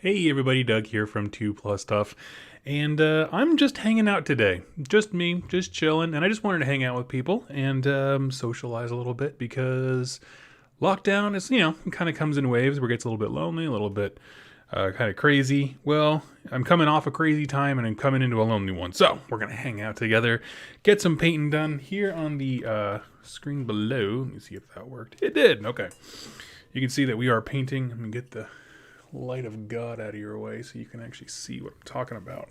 Hey everybody, Doug here from 2 Plus Stuff, and I'm just hanging out today. Just me, just chilling, and I just wanted to hang out with people and socialize a little bit because lockdown is, it kind of comes in waves where it gets a little bit lonely, a little bit kind of crazy. Well, I'm coming off a crazy time and I'm coming into a lonely one, so we're going to hang out together, get some painting done here on the screen below. Let me see if that worked. It did, okay. You can see that we are painting. I'm going to get the light of God out of your way so you can actually see what I'm talking about.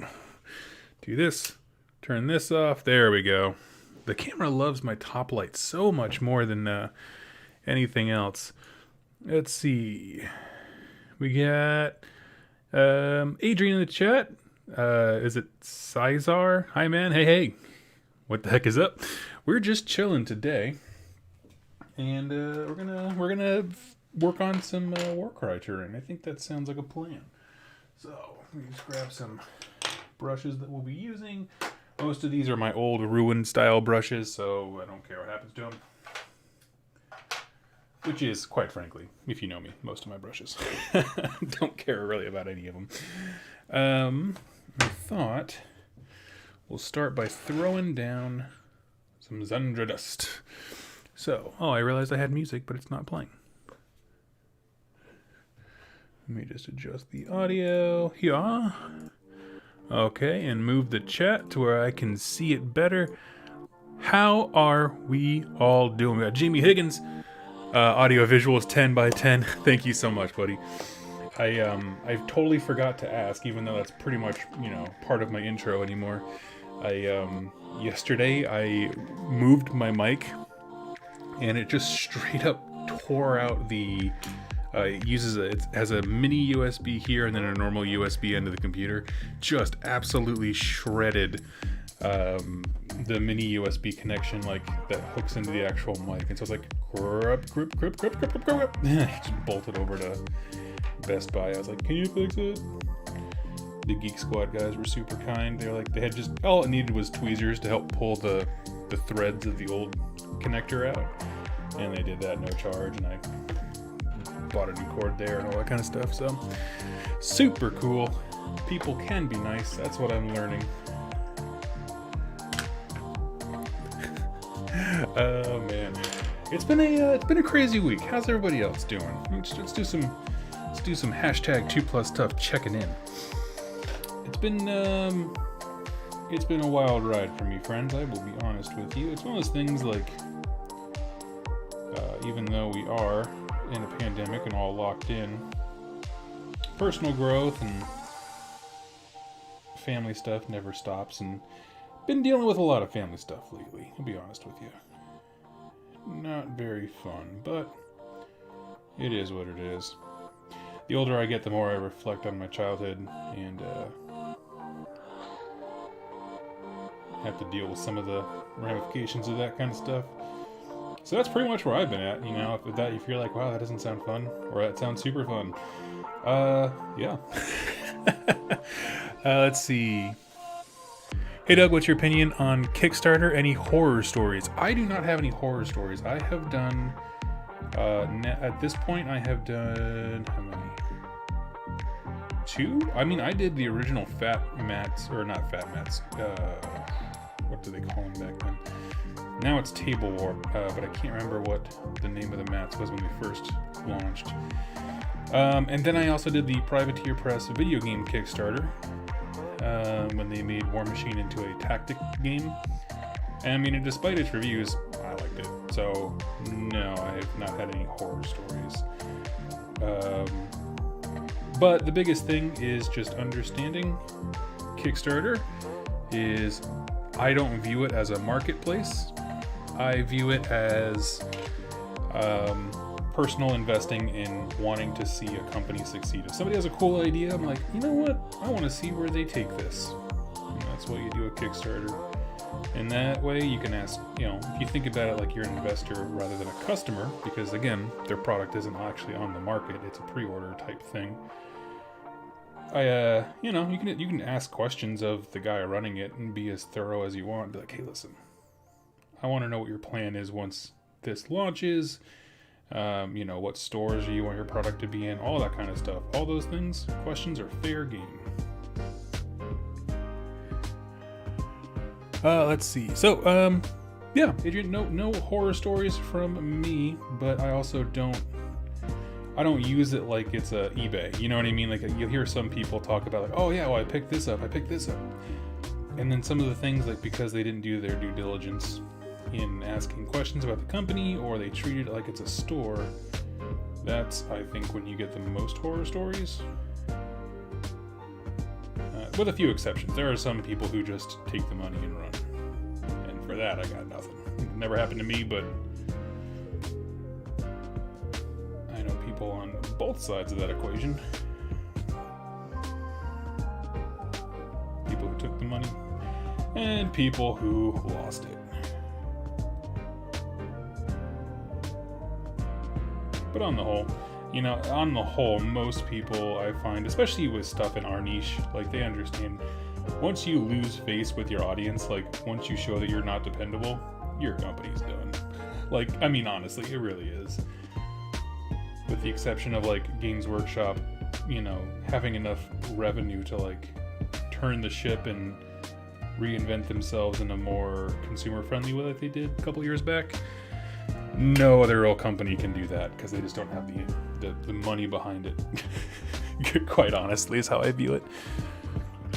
Do this, turn this off, there we go. The camera loves my top light so much more than anything else. Let's see. We got Adrian in the chat. Is it Cesar? Hi man, hey. What the heck is up? We're just chilling today. And we're gonna work on some Warcry terrain. I think that sounds like a plan. So let me just grab some brushes that we'll be using. Most of these are my old ruined style brushes, so I don't care what happens to them. Which is, quite frankly, if you know me, most of my brushes. Don't care really about any of them. I thought we'll start by throwing down some Zundra dust. So, I realized I had music, but it's not playing. Let me just adjust the audio here. Okay, and move the chat to where I can see it better. How are we all doing? We got Jamie Higgins. Audio visual is 10 by 10. Thank you so much, buddy. I totally forgot to ask, even though that's pretty much, part of my intro anymore. Yesterday I moved my mic and it just straight up tore out the it has a mini USB here and then a normal USB end of the computer. Just absolutely shredded the mini USB connection that hooks into the actual mic. And so it's like just bolted over to Best Buy. I was like, can you fix it? The Geek Squad guys were super kind. They had just all it needed was tweezers to help pull the threads of the old connector out, and they did that no charge, and I bought a new cord there and all that kind of stuff. So super cool. People can be nice. That's what I'm learning. Oh man, it's been a crazy week. How's everybody else doing? Let's do some hashtag 2 Plus Stuff checking in. It's been a wild ride for me, friends. I will be honest with you. It's one of those things even though we are in a pandemic and all locked in, personal growth and family stuff never stops, and been dealing with a lot of family stuff lately, I'll be honest with you. Not very fun, but it is what it is. The older I get, the more I reflect on my childhood and have to deal with some of the ramifications of that kind of stuff. So that's pretty much where I've been at, if you're like, wow, that doesn't sound fun, or that sounds super fun. Yeah. Let's see. Hey Doug, what's your opinion on Kickstarter? Any horror stories? I do not have any horror stories. I have done, at this point, I have done, how many? 2? I mean, I did the original Fat Mats, or not Fat Mats, what do they call them back then? Now it's Table Warp, but I can't remember what the name of the mats was when we first launched. And then I also did the Privateer Press video game Kickstarter, when they made War Machine into a tactic game. And I mean, despite its reviews, I liked it. So, no, I have not had any horror stories. But the biggest thing is just understanding Kickstarter is I don't view it as a marketplace. I view it as personal investing in wanting to see a company succeed. If somebody has a cool idea, I'm like, you know what? I want to see where they take this. And that's why you do a Kickstarter. And that way you can ask, if you think about it like you're an investor rather than a customer, because again, their product isn't actually on the market, it's a pre-order type thing. You can ask questions of the guy running it and be as thorough as you want. Be like, hey, listen, I want to know what your plan is once this launches. You know, what stores do you want your product to be in? All that kind of stuff. All those things, questions are fair game. Let's see. So, yeah, Adrian, no horror stories from me, but I also don't use it like it's a eBay. You know what I mean? Like, you'll hear some people talk about, like, oh yeah, well, I picked this up. And then some of the things, like, because they didn't do their due diligence in asking questions about the company, or they treated it like it's a store, that's, I think, when you get the most horror stories. With a few exceptions. There are some people who just take the money and run. And for that, I got nothing. It never happened to me, but I know people on both sides of that equation. People who took the money, and people who lost it. But on the whole, most people I find, especially with stuff in our niche, like, they understand once you lose face with your audience, like, once you show that you're not dependable, your company's done. Like, I mean, honestly, it really is. With the exception of, like, Games Workshop, you know, having enough revenue to, like, turn the ship and reinvent themselves in a more consumer-friendly way that they did a couple years back. No other real company can do that because they just don't have the money behind it. Quite honestly, is how I view it.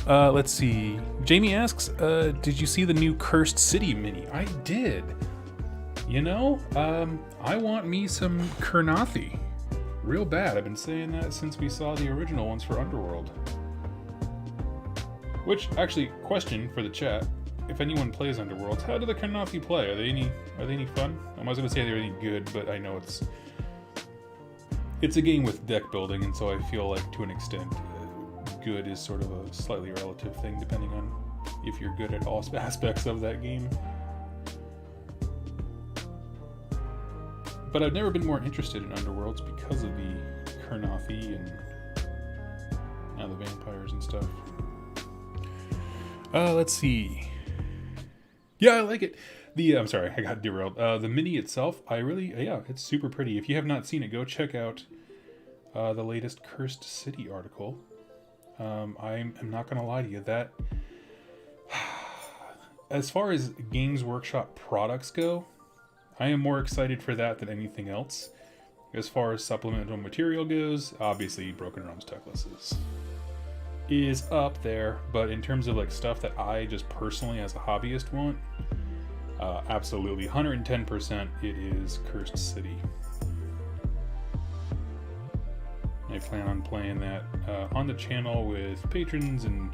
Let's see. Jamie asks, did you see the new Cursed City mini? I did. You know, I want me some Kurnothi. Real bad. I've been saying that since we saw the original ones for Underworld. Which, actually, question for the chat. If anyone plays Underworlds, how do the Kurnothi play? Are they any fun? I was going to say they're any good, but I know it's a game with deck building, and so I feel like, to an extent, good is sort of a slightly relative thing, depending on if you're good at all aspects of that game. But I've never been more interested in Underworlds because of the Kurnothi and now the vampires and stuff. Let's see. Yeah, I like it. I'm sorry, I got derailed. The mini itself, it's super pretty. If you have not seen it, go check out the latest Cursed City article. I'm not gonna lie to you, that as far as Games Workshop products go, I am more excited for that than anything else. As far as supplemental material goes, obviously Broken Realms Techless is up there, but in terms of, like, stuff that I just personally as a hobbyist want, absolutely 110% it is Cursed City. I plan on playing that on the channel with patrons and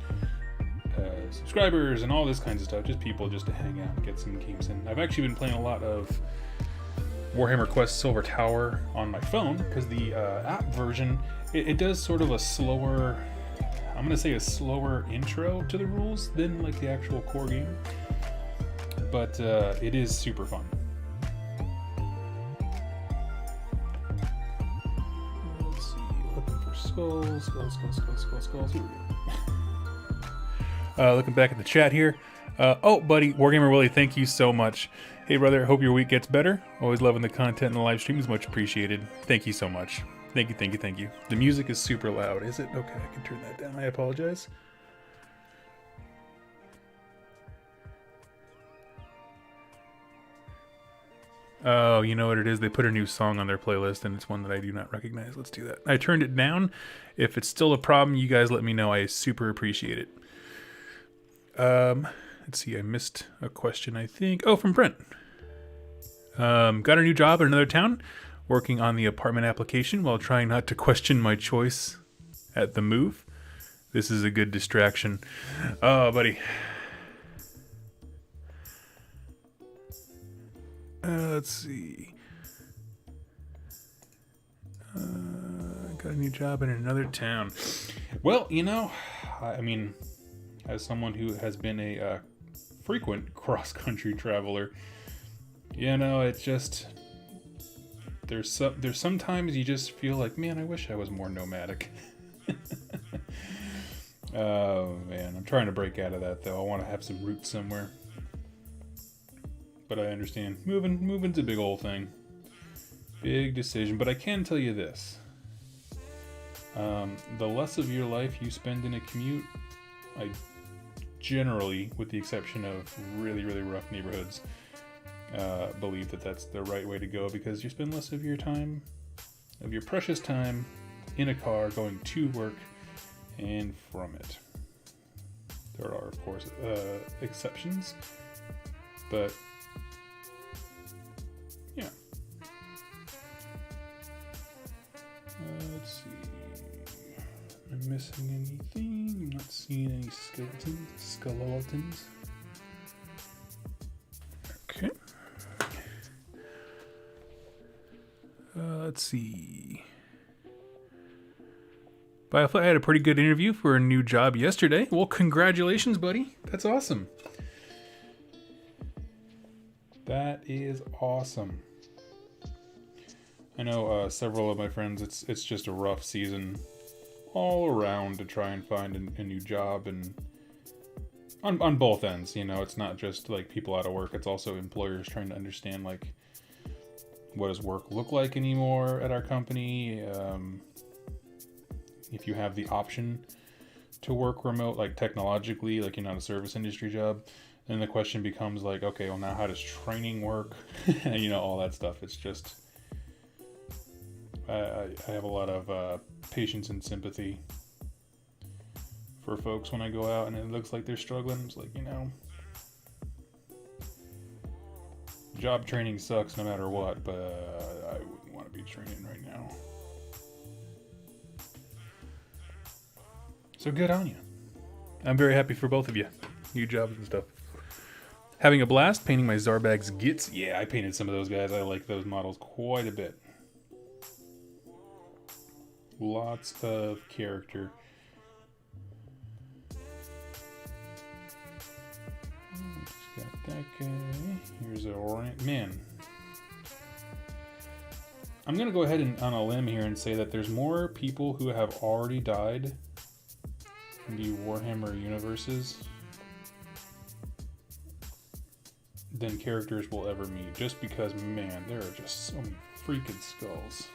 subscribers and all this kinds of stuff, just people just to hang out and get some games in. I've actually been playing a lot of Warhammer Quest Silver Tower on my phone, because the app version, it does sort of a slower, I'm going to say a slower intro to the rules than, like, the actual core game. But it is super fun. Let's see, looking for skulls. Here we go. Looking back at the chat here. Oh, buddy, Wargamer Willie, thank you so much. Hey, brother, hope your week gets better. Always loving the content and the live stream is much appreciated. Thank you so much. Thank you. The music is super loud. Is it? Okay, I can turn that down. I apologize. Oh, you know what it is? They put a new song on their playlist, and it's one that I do not recognize. Let's do that. I turned it down. If it's still a problem, you guys let me know. I super appreciate it. Let's see. I missed a question, I think. Oh, from Brent. Got a new job in another town, working on the apartment application while trying not to question my choice at the move. This is a good distraction. Oh, buddy. Let's see. Got a new job in another town. Well, you know, I mean, as someone who has been a frequent cross-country traveler, you know, it's just, there's sometimes you just feel like, man, I wish I was more nomadic. Oh man, I'm trying to break out of that though. I want to have some roots somewhere. But I understand. Moving's a big old thing. Big decision, but I can tell you this. The less of your life you spend in a commute, I generally, with the exception of really, really rough neighborhoods, believe that that's the right way to go, because you spend less of your time, of your precious time, in a car going to work and from it. There are, of course, exceptions, but yeah. Let's see. Am I missing anything? I'm not seeing any skeletons. Okay. Let's see. Biofly, I had a pretty good interview for a new job yesterday. Well, congratulations, buddy. That's awesome. That is awesome. I know several of my friends, it's just a rough season all around to try and find a new job, and on both ends, you know, it's not just like people out of work, it's also employers trying to understand like what does work look like anymore at our company. If you have the option to work remote, like technologically, like you're not a service industry job, then the question becomes like, okay, well now how does training work? You know, all that stuff. It's just, I have a lot of patience and sympathy for folks when I go out and it looks like they're struggling. It's like, you know, job training sucks no matter what, but I wouldn't want to be training right now. So good on you. I'm very happy for both of you. New jobs and stuff. Having a blast painting my Zarbag's Gits. Yeah, I painted some of those guys. I like those models quite a bit. Lots of character. Just got that guy. Here's a man. I'm going to go ahead and on a limb here and say that there's more people who have already died in the Warhammer universes than characters will ever meet, just because, man, there are just so many freaking skulls.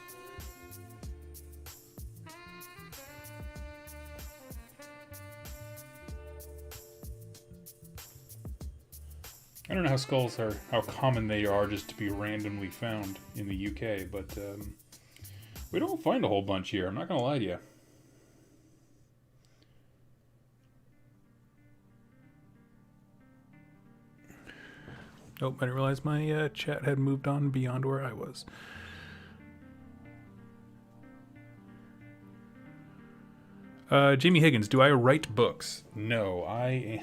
I don't know how skulls are, how common they are just to be randomly found in the UK, but we don't find a whole bunch here, I'm not gonna lie to you. Oh, I didn't realize my chat had moved on beyond where I was. Jamie Higgins, do I write books? No, I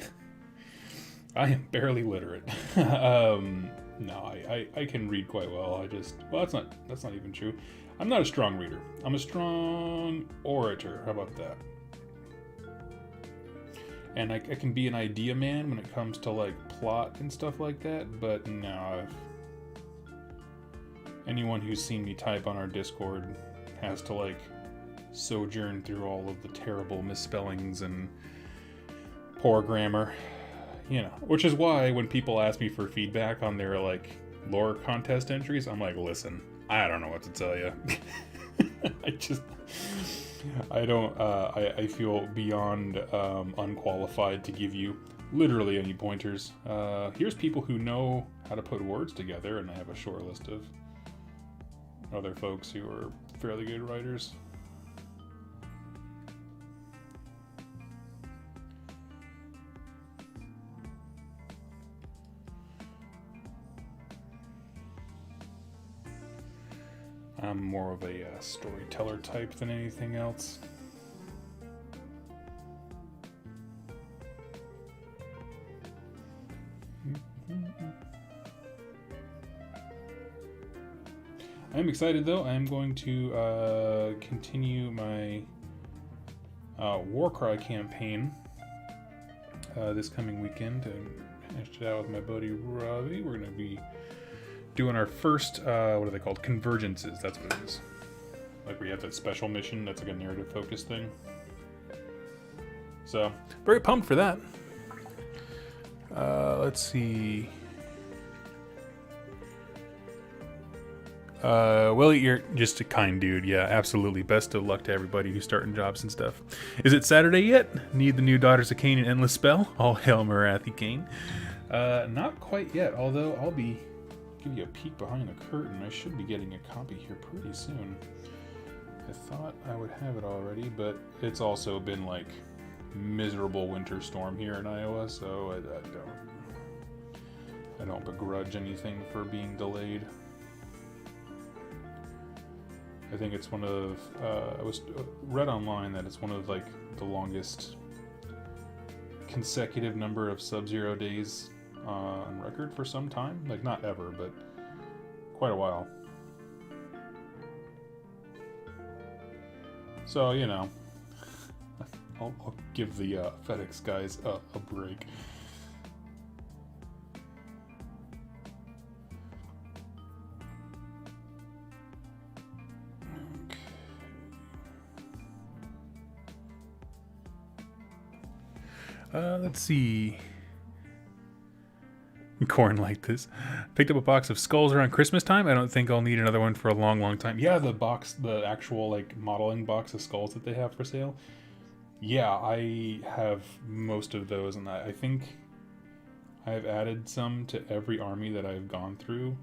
am barely literate. No, I can read quite well. Well, that's not even true. I'm not a strong reader. I'm a strong orator. How about that? And I can be an idea man when it comes to like plot and stuff like that, but no. Anyone who's seen me type on our Discord has to like sojourn through all of the terrible misspellings and poor grammar, you know. Which is why when people ask me for feedback on their like lore contest entries, I'm like, listen, I don't know what to tell you. I feel beyond unqualified to give you literally any pointers. Here's people who know how to put words together, and I have a short list of other folks who are fairly good writers. I'm more of a storyteller type than anything else. I'm excited though. I'm going to continue my Warcry campaign this coming weekend. I hashed it out with my buddy Robbie. We're going to be doing our first, what are they called? Convergences, that's what it is. Like we have that special mission, that's like a narrative focused thing. So, very pumped for that. Let's see. Well, you're just a kind dude. Yeah, absolutely. Best of luck to everybody who's starting jobs and stuff. Is it Saturday yet? Need the new Daughters of Cain and Endless Spell? All hail Marathi Cain. Not quite yet, although I'll be give you a peek behind the curtain. I should be getting a copy here pretty soon. I thought I would have it already, but it's also been like miserable winter storm here in Iowa, so I don't begrudge anything for being delayed. I think it's one of I was read online that it's one of like the longest consecutive number of sub-zero days on record for some time. Like not ever, but quite a while. So you know, I'll give the FedEx guys a break. Let's see. Corn like this. Picked up a box of skulls around Christmas time. I don't think I'll need another one for a long, long time. Yeah, the actual like modeling box of skulls that they have for sale. Yeah, I have most of those, and I think I've added some to every army that I've gone through.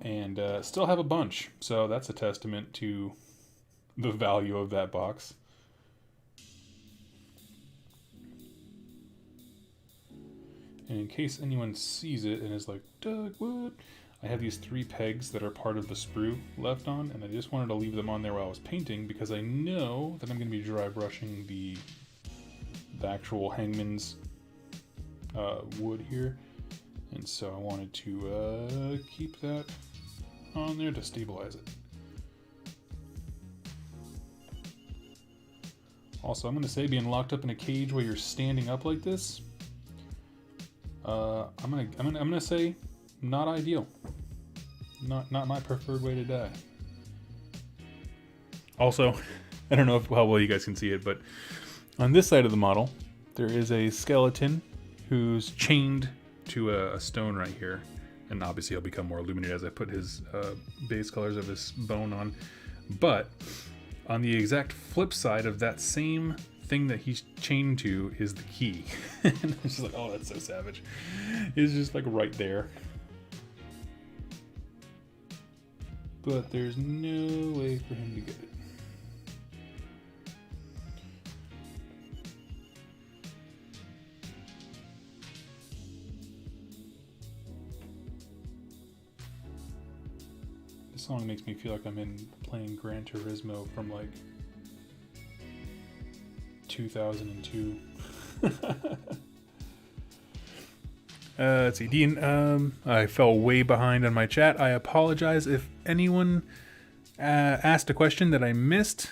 And still have a bunch, so that's a testament to the value of that box. And in case anyone sees it and is like, Doug, what? I have these 3 pegs that are part of the sprue left on, and I just wanted to leave them on there while I was painting because I know that I'm going to be dry brushing the actual hangman's wood here. And so I wanted to keep that on there to stabilize it. Also, I'm going to say being locked up in a cage while you're standing up like this, I'm gonna say not ideal. Not my preferred way to die. Also, I don't know how well you guys can see it, but on this side of the model, there is a skeleton who's chained to a stone right here, and obviously he'll become more illuminated as I put his base colors of his bone on. But on the exact flip side of that same thing that he's chained to is the key. And I'm just like, oh, that's so savage. It's just like right there. But there's no way for him to get it. This song makes me feel like I'm playing Gran Turismo from like 2002. Let's see, Dean. I fell way behind on my chat. I apologize if anyone asked a question that I missed.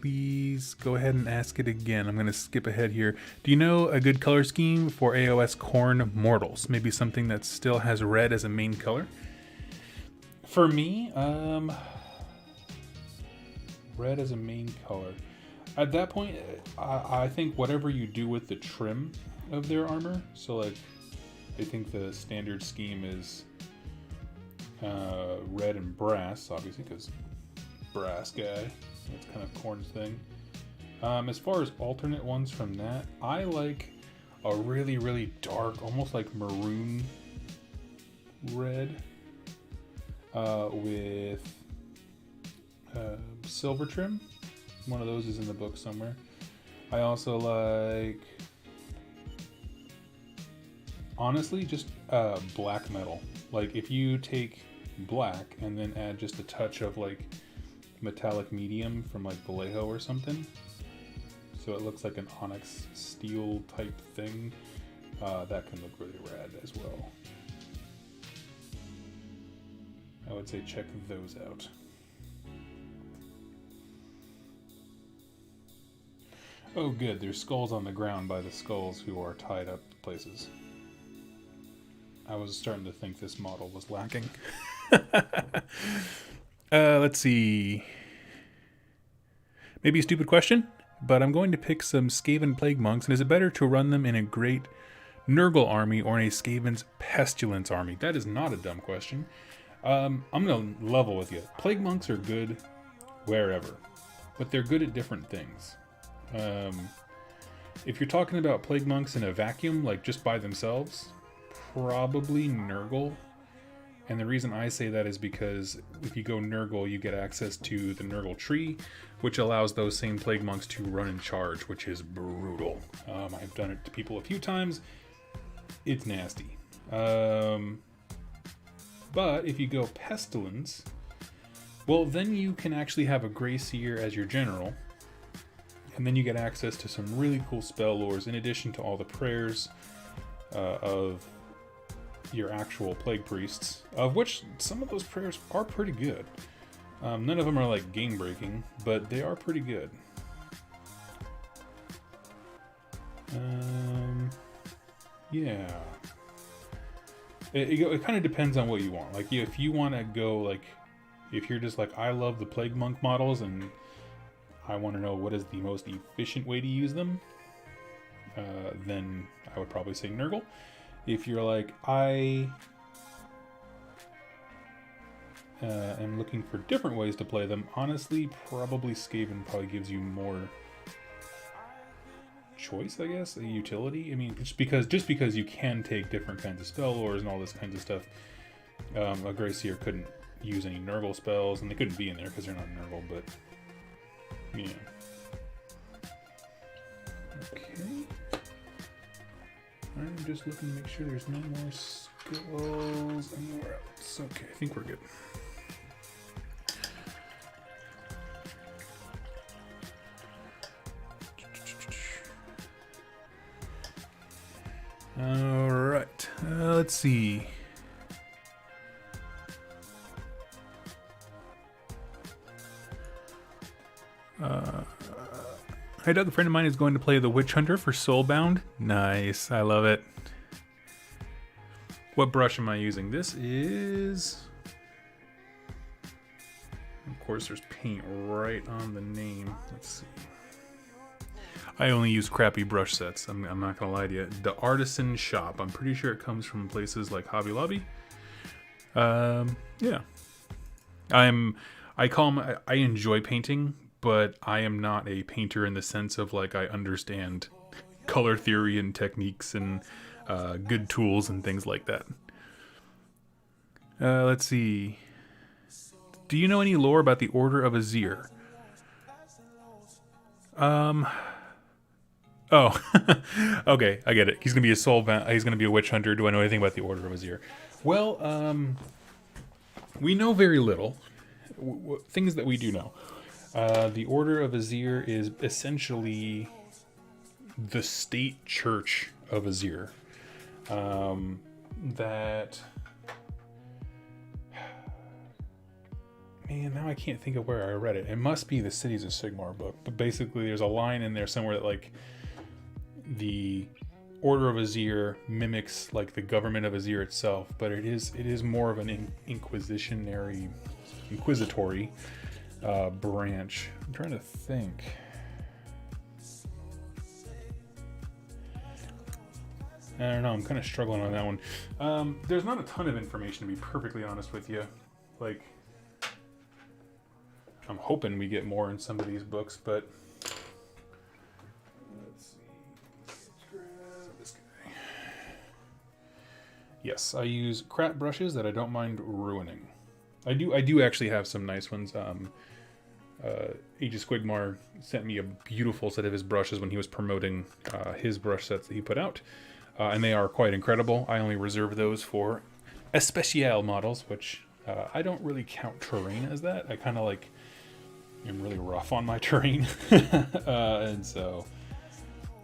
Please go ahead and ask it again. I'm going to skip ahead here. Do you know a good color scheme for AOS Khorne Mortals? Maybe something that still has red as a main color? For me, red as a main color. At that point, I think whatever you do with the trim of their armor, so like, I think the standard scheme is red and brass, obviously, because brass guy. That's kind of Khorne's thing. As far as alternate ones from that, I like a really, really dark, almost like maroon red with silver trim. One of those is in the book somewhere. I also like, honestly, just black metal. Like if you take black and then add just a touch of like metallic medium from like Vallejo or something, so it looks like an onyx steel type thing, that can look really rad as well. I would say check those out. Oh good, there's skulls on the ground by the skulls who are tied up places. I was starting to think this model was lacking. Let's see. Maybe a stupid question, but I'm going to pick some Skaven Plague Monks, and is it better to run them in a great Nurgle army or in a Skaven's Pestilence army? That is not a dumb question. I'm going to level with you. Plague monks are good wherever, but they're good at different things. If you're talking about plague monks in a vacuum, like just by themselves, probably Nurgle. And the reason I say that is because if you go Nurgle, you get access to the Nurgle tree, which allows those same plague monks to run and charge, which is brutal. I've done it to people a few times. It's nasty. But if you go Pestilence, well, then you can actually have a Grey Seer as your general. And then you get access to some really cool spell lores in addition to all the prayers of your actual plague priests, of which some of those prayers are pretty good. None of them are like game breaking, but they are pretty good. Yeah. It kind of depends on what you want. Like if you want to go like, if you're just like, I love the plague monk models and I want to know what is the most efficient way to use them, then I would probably say Nurgle. If you're like, I am looking for different ways to play them, honestly, probably Skaven probably gives you more choice, I guess, a utility. I mean, just because you can take different kinds of spell lores and all this kinds of stuff. A Grey Seer couldn't use any Nurgle spells, and they couldn't be in there because they're not Nurgle, but yeah. Okay. I'm just looking to make sure there's no more skulls anywhere else. Okay, I think we're good. All right, let's see. Hey Doug, a friend of mine is going to play the Witch Hunter for Soulbound. Nice, I love it. What brush am I using? This is... Of course, there's paint right on the name. Let's see. I only use crappy brush sets. I'm not gonna lie to you. The Artisan Shop. I'm pretty sure it comes from places like Hobby Lobby. Yeah. I enjoy painting, but I am not a painter in the sense of like I understand color theory and techniques and good tools and things like that. Let's see. Do you know any lore about the Order of Azyr? Oh, okay, I get it. He's gonna be he's gonna be a witch hunter. Do I know anything about the Order of Azyr? Well, we know very little. Things that we do know. The Order of Azyr is essentially the state church of Azyr. Man, now I can't think of where I read it. It must be the Cities of Sigmar book. But basically, there's a line in there somewhere that, like, the Order of Azyr mimics, like, the government of Azyr itself. But it is more of an inquisitory branch. I'm trying to think. I don't know. I'm kind of struggling on that one. There's not a ton of information, to be perfectly honest with you. Like, I'm hoping we get more in some of these books, but let's see. Let's grab this guy. Yes, I use crap brushes that I don't mind ruining. I do actually have some nice ones. Age of Squigmar sent me a beautiful set of his brushes when he was promoting his brush sets that he put out. And they are quite incredible. I only reserve those for especial models, which I don't really count terrain as that. I kind of like am really rough on my terrain. And so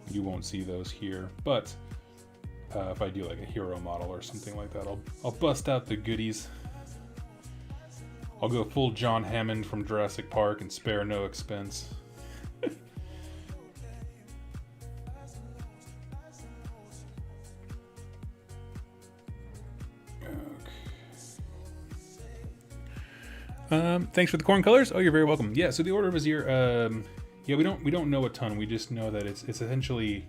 you won't see those here. But if I do like a hero model or something like that, I'll bust out the goodies. I'll go full John Hammond from Jurassic Park and spare no expense. Thanks for the corn colors. Oh, you're very welcome. Yeah, so the Order of Azyr, yeah, we don't know a ton. We just know that it's essentially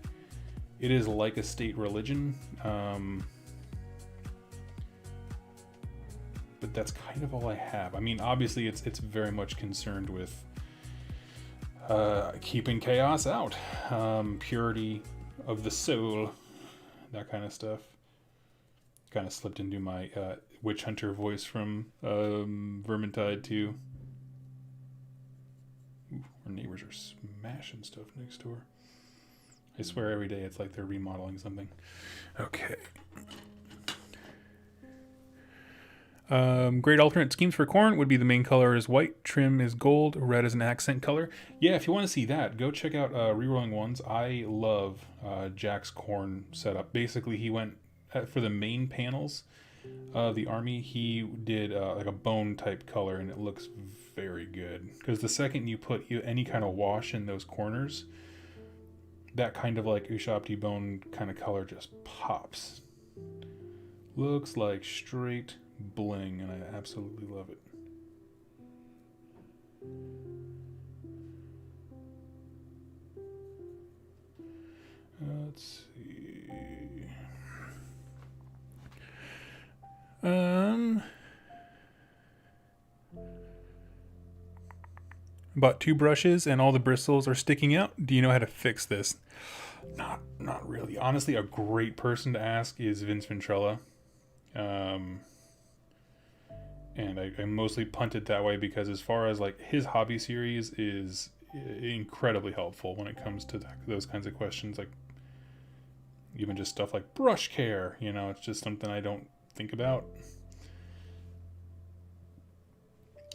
It is like a state religion, but that's kind of all I have. I mean, obviously, it's very much concerned with keeping chaos out, purity of the soul, that kind of stuff. Kind of slipped into my witch hunter voice from Vermintide too. Ooh, our neighbors are smashing stuff next door. I swear every day it's like they're remodeling something. Okay. Great alternate schemes for Khorne would be the main color is white, trim is gold, red is an accent color. Yeah, if you want to see that, go check out Rerolling Ones. I love Jack's Khorne setup. Basically, he went for the main panels of the army. He did like a bone type color, and it looks very good. Because the second you put any kind of wash in those corners, that kind of like Ushabti bone kind of color just pops. Looks like straight bling, and I absolutely love it. Let's see. Bought 2 brushes and all the bristles are sticking out. Do you know how to fix this? Not really. Honestly, a great person to ask is Vince Ventrella. And I mostly punted that way because as far as like his hobby series is incredibly helpful when it comes to those kinds of questions, like even just stuff like brush care, you know, it's just something I don't think about.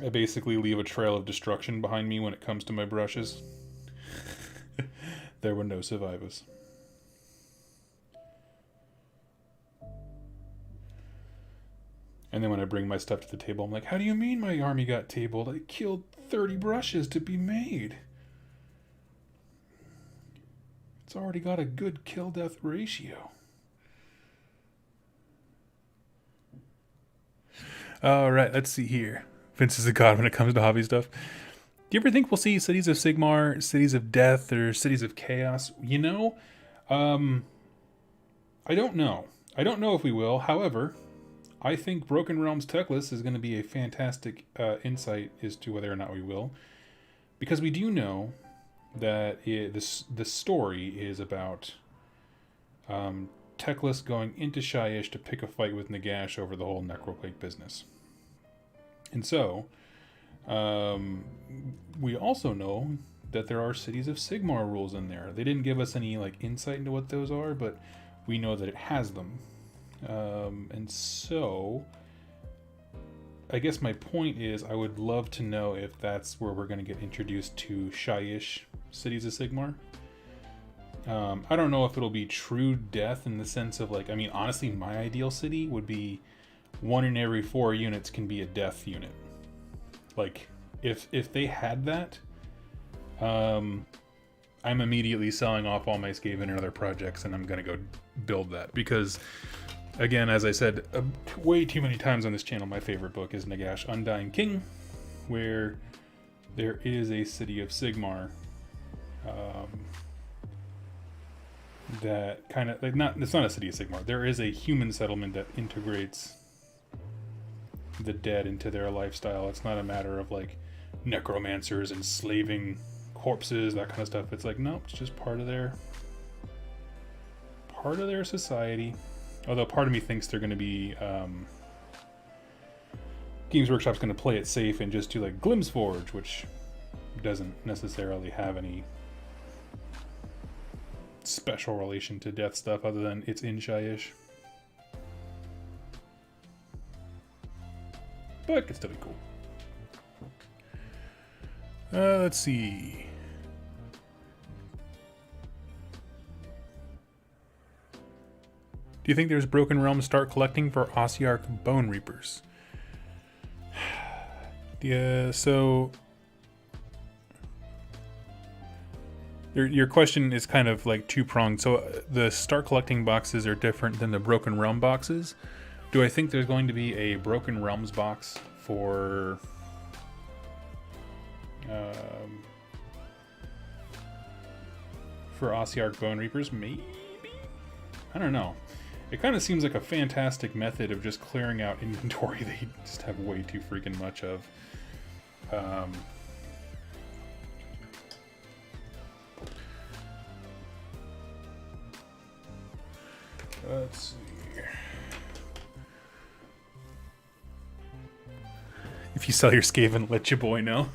I basically leave a trail of destruction behind me when it comes to my brushes. There were no survivors. And then when I bring my stuff to the table, I'm like, how do you mean my army got tabled? I killed 30 brushes to be made. It's already got a good kill-death ratio. All right, let's see here. Vince is a god when it comes to hobby stuff. Do you ever think we'll see Cities of Sigmar, Cities of Death, or Cities of Chaos? You know, I don't know. I don't know if we will. However, I think Broken Realms Techless is going to be a fantastic insight as to whether or not we will. Because we do know that the story is about Techless going into Shyish to pick a fight with Nagash over the whole Necroquake business. And so, we also know that there are Cities of Sigmar rules in there. They didn't give us any like insight into what those are, but we know that it has them. And so, I guess my point is I would love to know if that's where we're going to get introduced to Shyish Cities of Sigmar. I don't know if it'll be true death in the sense of like, I mean, honestly, my ideal city would be 1 in every 4 units can be a death unit. Like, if they had that, I'm immediately selling off all my Skaven and other projects, and I'm going to go build that. Because, again, as I said way too many times on this channel, my favorite book is Nagash Undying King, where there is a city of Sigmar that kind of, like, it's not a city of Sigmar. There is a human settlement that integrates the dead into their lifestyle. It's not a matter of like necromancers enslaving corpses, that kind of stuff. It's like, nope, it's just part of their society. Although part of me thinks they're going to be Games Workshop's going to play it safe and just do like Glimsforge, which doesn't necessarily have any special relation to death stuff other than it's in Shyish. But it could still be cool. Let's see. Do you think there's Broken Realms start collecting for Ossiarch Bone Reapers? Yeah, so your question is kind of like two-pronged. So the start collecting boxes are different than the Broken Realm boxes. Do I think there's going to be a Broken Realms box for Ossiarch Bone Reapers? Maybe. I don't know. It kind of seems like a fantastic method of just clearing out inventory they just have way too freaking much of. Let's see. If you sell your Skaven, let your boy know.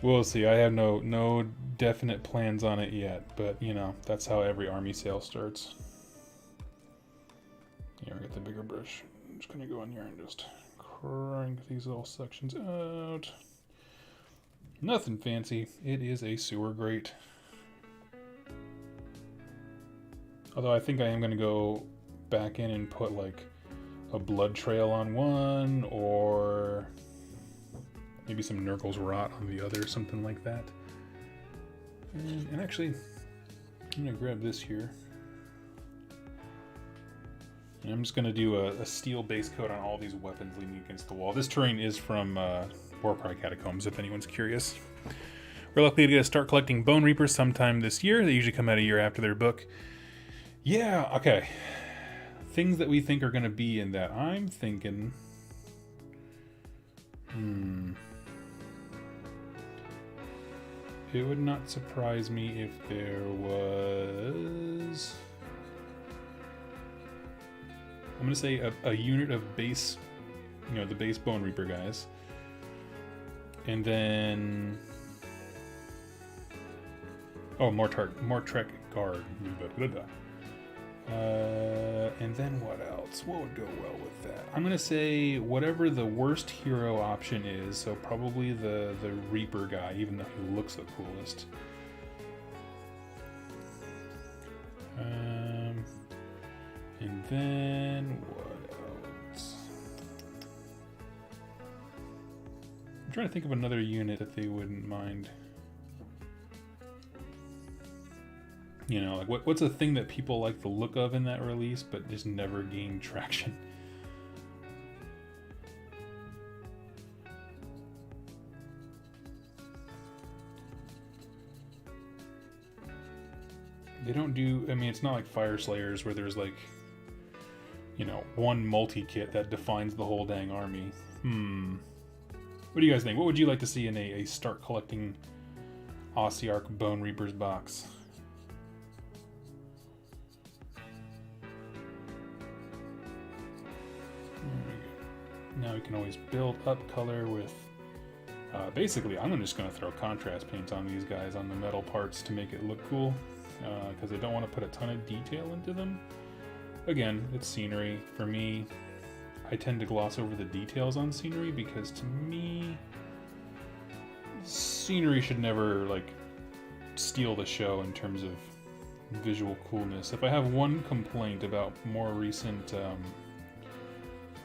We'll see. I have no definite plans on it yet, but you know, that's how every army sale starts. Here, I get the bigger brush. I'm just gonna go in here and just crank these little sections out. Nothing fancy. It is a sewer grate. Although I think I am gonna go back in and put like a blood trail on one, or maybe some Nurgle's rot on the other, something like that. And actually, I'm gonna grab this here. And I'm just gonna do a steel base coat on all these weapons leaning against the wall. This terrain is from Warcry Catacombs, if anyone's curious. We're likely to start collecting Bone Reapers sometime this year. They usually come out a year after their book. Yeah, okay. Things that we think are going to be in that. I'm thinking... It would not surprise me if there was... I'm going to say a unit of base... You know, the base Bone Reaper guys. And then... Oh, Mortrek Guard. And then what else? What would go well with that? I'm gonna say whatever the worst hero option is, so probably the Reaper guy, even though he looks the coolest. And then what else? I'm trying to think of another unit that they wouldn't mind. You know, like what's a thing that people like the look of in that release, but just never gained traction? They don't do, I mean, it's not like Fire Slayers where there's like, you know, one multi-kit that defines the whole dang army. What do you guys think? What would you like to see in a start collecting Ossiarch Bone Reapers box? Now we can always build up color with, basically I'm just going to throw contrast paints on these guys on the metal parts to make it look cool, because I don't want to put a ton of detail into them. Again, it's scenery. For me, I tend to gloss over the details on scenery because to me, scenery should never like steal the show in terms of visual coolness. If I have one complaint about more recent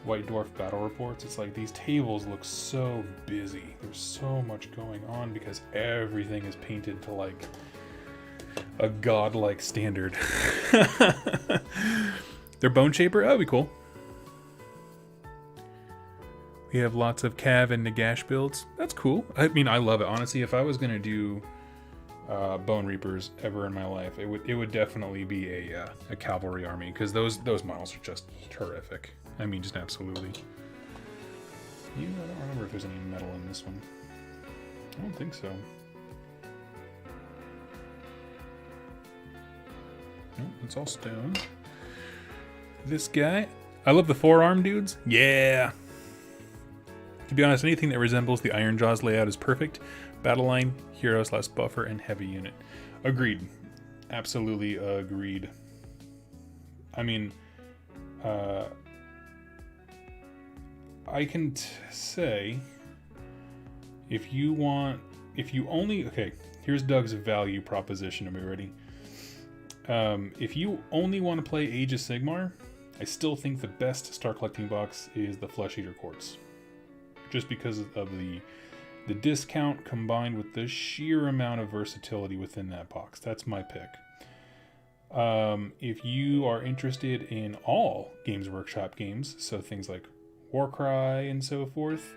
White Dwarf battle reports, it's like these tables look so busy. There's so much going on because everything is painted to like a godlike standard. Their Bone Shaper, that'd be cool. We have lots of Cav and Nagash builds. That's cool. I mean, I love it. Honestly, if I was gonna do Bone Reapers ever in my life, it would definitely be a cavalry army, because those models are just terrific. I mean, just absolutely. I don't remember if there's any metal in this one. I don't think so. No, it's all stone. This guy, I love the forearm dudes. Yeah. To be honest, anything that resembles the Iron Jaws layout is perfect. Battle line, heroes, less buffer, and heavy unit. Agreed. Absolutely agreed. I mean, I can say, if you only, okay, here's Doug's value proposition. Are we ready? If you only want to play Age of Sigmar, I still think the best Star Collecting box is the Flesh Eater Quartz. Just because of the discount combined with the sheer amount of versatility within that box. That's my pick. If you are interested in all Games Workshop games, so things like Warcry and so forth,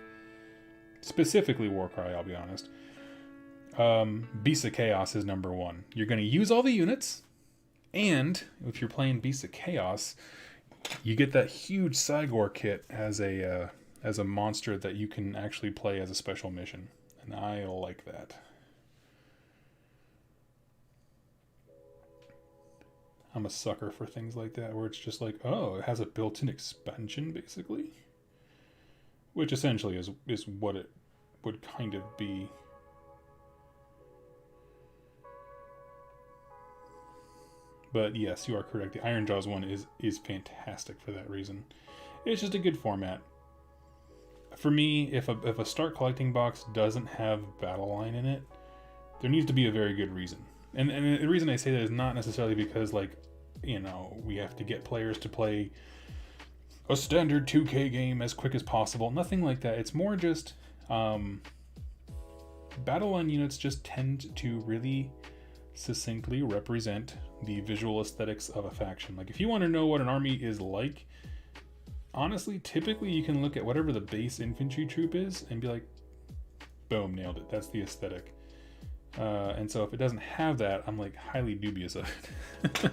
specifically Warcry, I'll be honest, Beasts of Chaos is number one. You're going to use all the units, And if you're playing Beasts of Chaos, you get that huge Cygor kit as a monster that you can actually play as a special mission. And I like that. I'm a sucker for things like that, where it's just like, oh, it has a built-in expansion, basically. Which essentially is what it would kind of be. But yes, you are correct. The Ironjawz one is fantastic for that reason. It's just a good format. For me, if a start collecting box doesn't have Battle Line in it, there needs to be a very good reason. And the reason I say that is not necessarily because, like, you know, we have to get players to play a standard 2K game as quick as possible. Nothing like that. It's more just Battle Line units just tend to really succinctly represent the visual aesthetics of a faction. Like, if you want to know what an army is like, honestly, typically you can look at whatever the base infantry troop is and be like, boom, nailed it. That's the aesthetic. And so if it doesn't have that, I'm like highly dubious of it.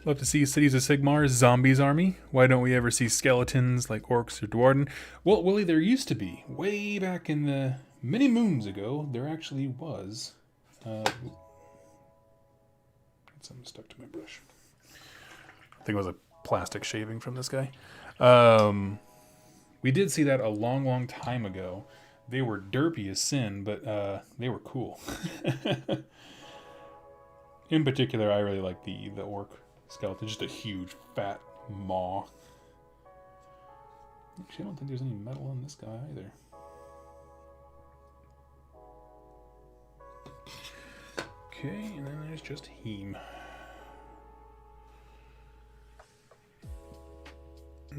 Love to see Cities of Sigmar's Zombies army. Why don't we ever see skeletons like orcs or dwarven? Well, Willie, there used to be. Way back in the many moons ago, there actually was. Got something stuck to my brush. I think it was a plastic shaving from this guy. We did see that a long, long time ago. They were derpy as sin, but they were cool. In particular, I really like the orc skeleton. Just a huge, fat maw. Actually, I don't think there's any metal in this guy either. Okay, and then there's just him.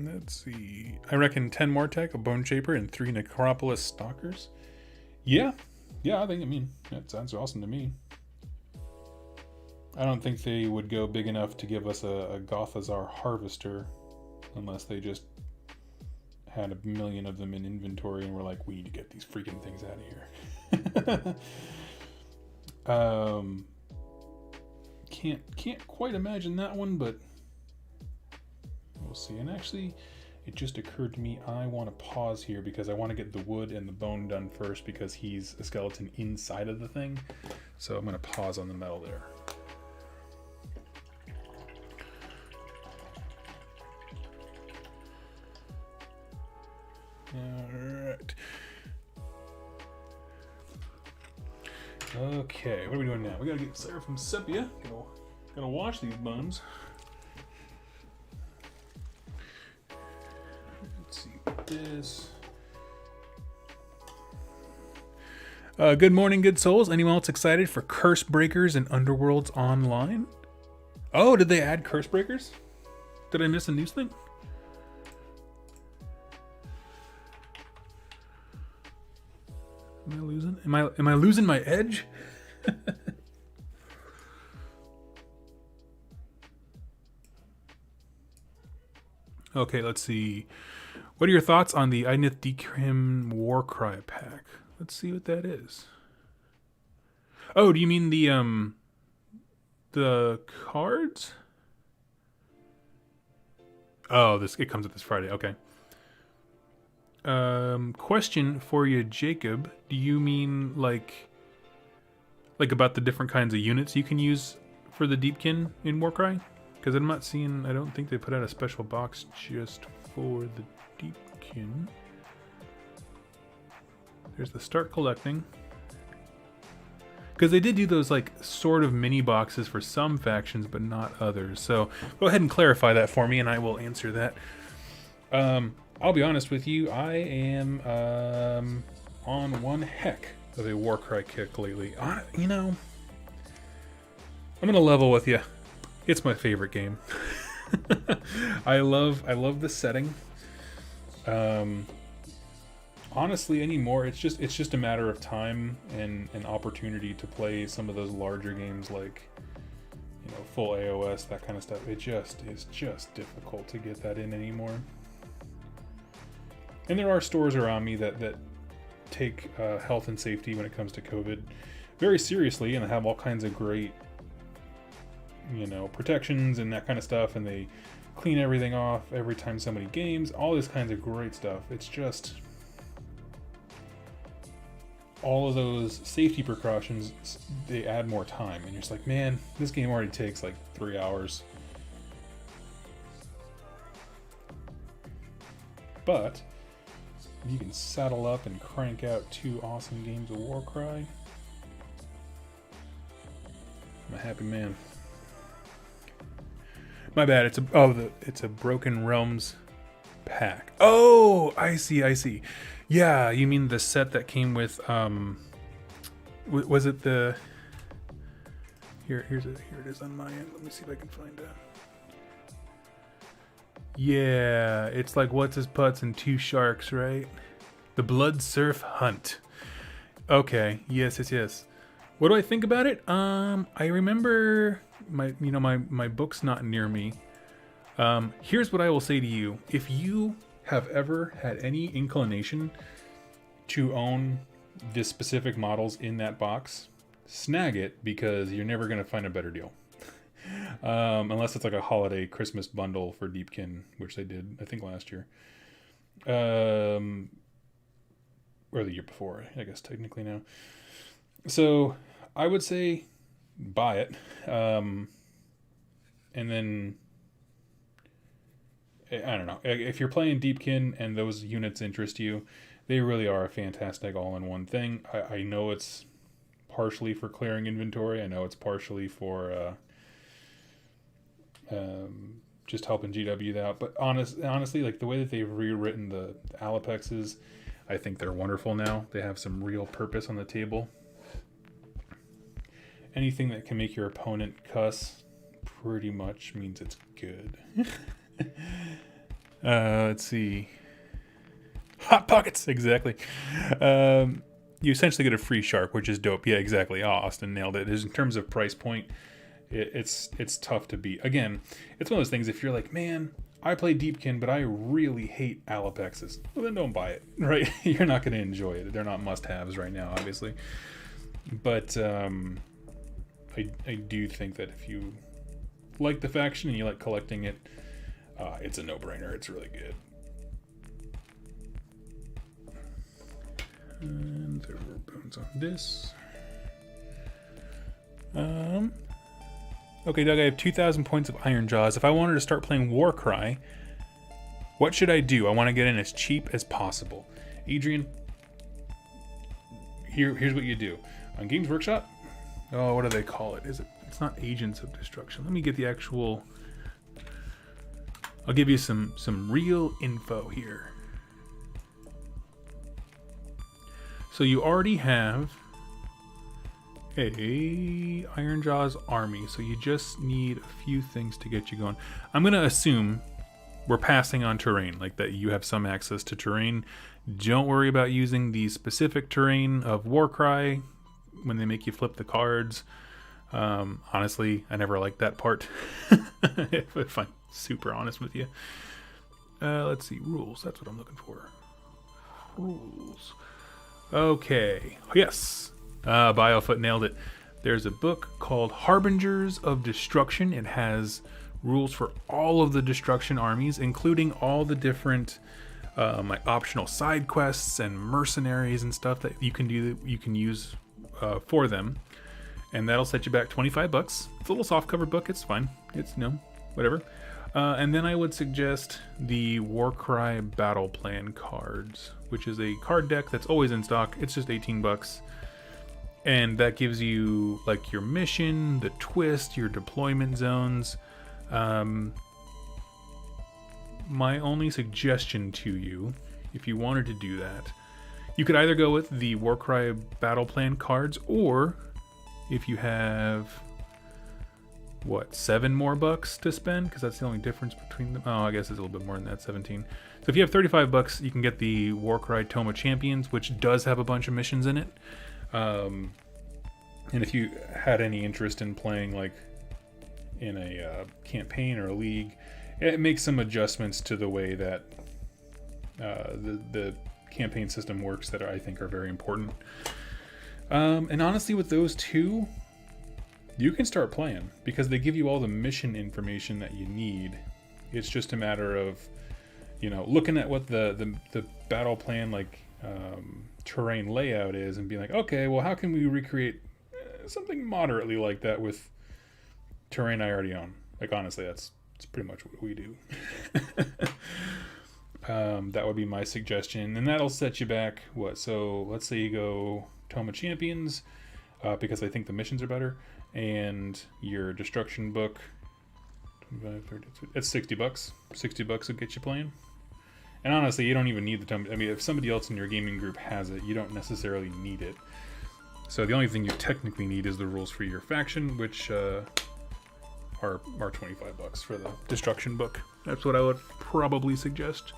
Let's see. I reckon 10 Mortek, a Bone Shaper, and 3 Necropolis Stalkers. Yeah, I mean, that sounds awesome to me. I don't think they would go big enough to give us a Gothazar Harvester unless they just had 1 million of them in inventory and were like, we need to get these freaking things out of here. Can't quite imagine that one, but we'll see. And actually, it just occurred to me I want to pause here because I want to get the wood and the bone done first because he's a skeleton inside of the thing. So I'm going to pause on the metal there. Alright. Okay, what are we doing now? We gotta get Seraphon Sepia. Gotta wash these buns. Let's see what this. Good morning, good souls. Anyone else excited for Curse Breakers and Underworlds Online? Oh, did they add Curse Breakers? Did I miss a news thing? Am I losing? Am I losing my edge? Okay, let's see. What are your thoughts on the Idnith Decrim Warcry pack? Let's see what that is. Oh, do you mean the cards? Oh, it comes up this Friday. Okay. Question for you, Jacob. Do you mean like about the different kinds of units you can use for the Deepkin in Warcry? Because I'm not seeing. I don't think they put out a special box just for the Deepkin. There's the start collecting. Because they did do those like sort of mini boxes for some factions, but not others. So go ahead and clarify that for me, and I will answer that. I'll be honest with you, I am on one heck of a Warcry kick lately. You know, I'm gonna level with you. It's my favorite game. I love the setting. Honestly, anymore, it's just a matter of time and an opportunity to play some of those larger games like, you know, full AOS, that kind of stuff. It just is just difficult to get that in anymore. And there are stores around me that take health and safety when it comes to COVID very seriously, and they have all kinds of great, protections and that kind of stuff, and they clean everything off every time somebody games, all this kinds of great stuff. It's just all of those safety precautions, they add more time, and you're just like, man, this game already takes like 3 hours. But you can saddle up and crank out 2 awesome games of Warcry. I'm a happy man. My bad. It's a Broken Realms pack. Oh, I see. Yeah, you mean the set that came with was it the here it is on my end. Let me see if I can find it. Yeah, it's like what's his putts and 2 sharks, right? The Blood Surf Hunt. Okay, yes. What do I think about it? I remember my book's not near me. Here's what I will say to you. If you have ever had any inclination to own the specific models in that box, snag it, because you're never going to find a better deal. Unless it's like a holiday Christmas bundle for Deepkin, which they did, I think, last year. Or the year before, I guess, technically now. So I would say buy it. And then, I don't know. If you're playing Deepkin and those units interest you, they really are a fantastic all-in-one thing. I know it's partially for clearing inventory. I know it's partially for just helping GW out. But honestly, like the way that they've rewritten the Alapexes, I think they're wonderful now. They have some real purpose on the table. Anything that can make your opponent cuss pretty much means it's good. Let's see. Hot Pockets, exactly. You essentially get a free shark, which is dope. Yeah, exactly. Oh, Austin nailed it. In terms of price point, it's tough to beat. Again, it's one of those things, if you're like, man, I play Deepkin, but I really hate Alapexes, well, then don't buy it, right? You're not going to enjoy it. They're not must-haves right now, obviously. But I do think that if you like the faction and you like collecting it, it's a no-brainer. It's really good. And there were bones on this. Okay, Doug, I have 2,000 points of Iron Jaws. If I wanted to start playing Warcry, what should I do? I want to get in as cheap as possible. Adrian, here's what you do. On Games Workshop, what do they call it? It's not Agents of Destruction. Let me get the actual... I'll give you some real info here. So you already have a Iron Jaws army, so you just need a few things to get you going. I'm going to assume we're passing on terrain, like that you have some access to terrain. Don't worry about using the specific terrain of Warcry when they make you flip the cards. Honestly, I never liked that part, if I'm super honest with you. Let's see, rules, that's what I'm looking for. Rules. Okay, yes. Biofoot nailed it. There's a book called Harbingers of Destruction. It has rules for all of the destruction armies, including all the different like optional side quests and mercenaries and stuff that you can do, that you can use for them. And that'll set you back $25. It's a little soft cover book. It's fine. It's whatever. And then I would suggest the Warcry Battle Plan cards, which is a card deck that's always in stock. It's just $18. And that gives you like your mission, the twist, your deployment zones. My only suggestion to you, if you wanted to do that, you could either go with the Warcry Battle Plan cards, or if you have, what, $7 more to spend, because that's the only difference between them. Oh, I guess it's a little bit more than that, 17. So if you have $35, you can get the Warcry Tome of Champions, which does have a bunch of missions in it. And if you had any interest in playing like in a campaign or a league, it makes some adjustments to the way that the campaign system works that I think are very important. And honestly, with those two, you can start playing because they give you all the mission information that you need. It's just a matter of, looking at what the battle plan, like terrain layout is, and being like, okay, well, how can we recreate something moderately like that with terrain I already own? Like, honestly, that's pretty much what we do. That would be my suggestion, and that'll set you back. So let's say you go Tome of Champions, because I think the missions are better, and your destruction book, 25, 30, it's $60. $60 will get you playing. And honestly, you don't even need the Tome. I mean, if somebody else in your gaming group has it, you don't necessarily need it. So the only thing you technically need is the rules for your faction, which are $25 for the destruction book. That's what I would probably suggest.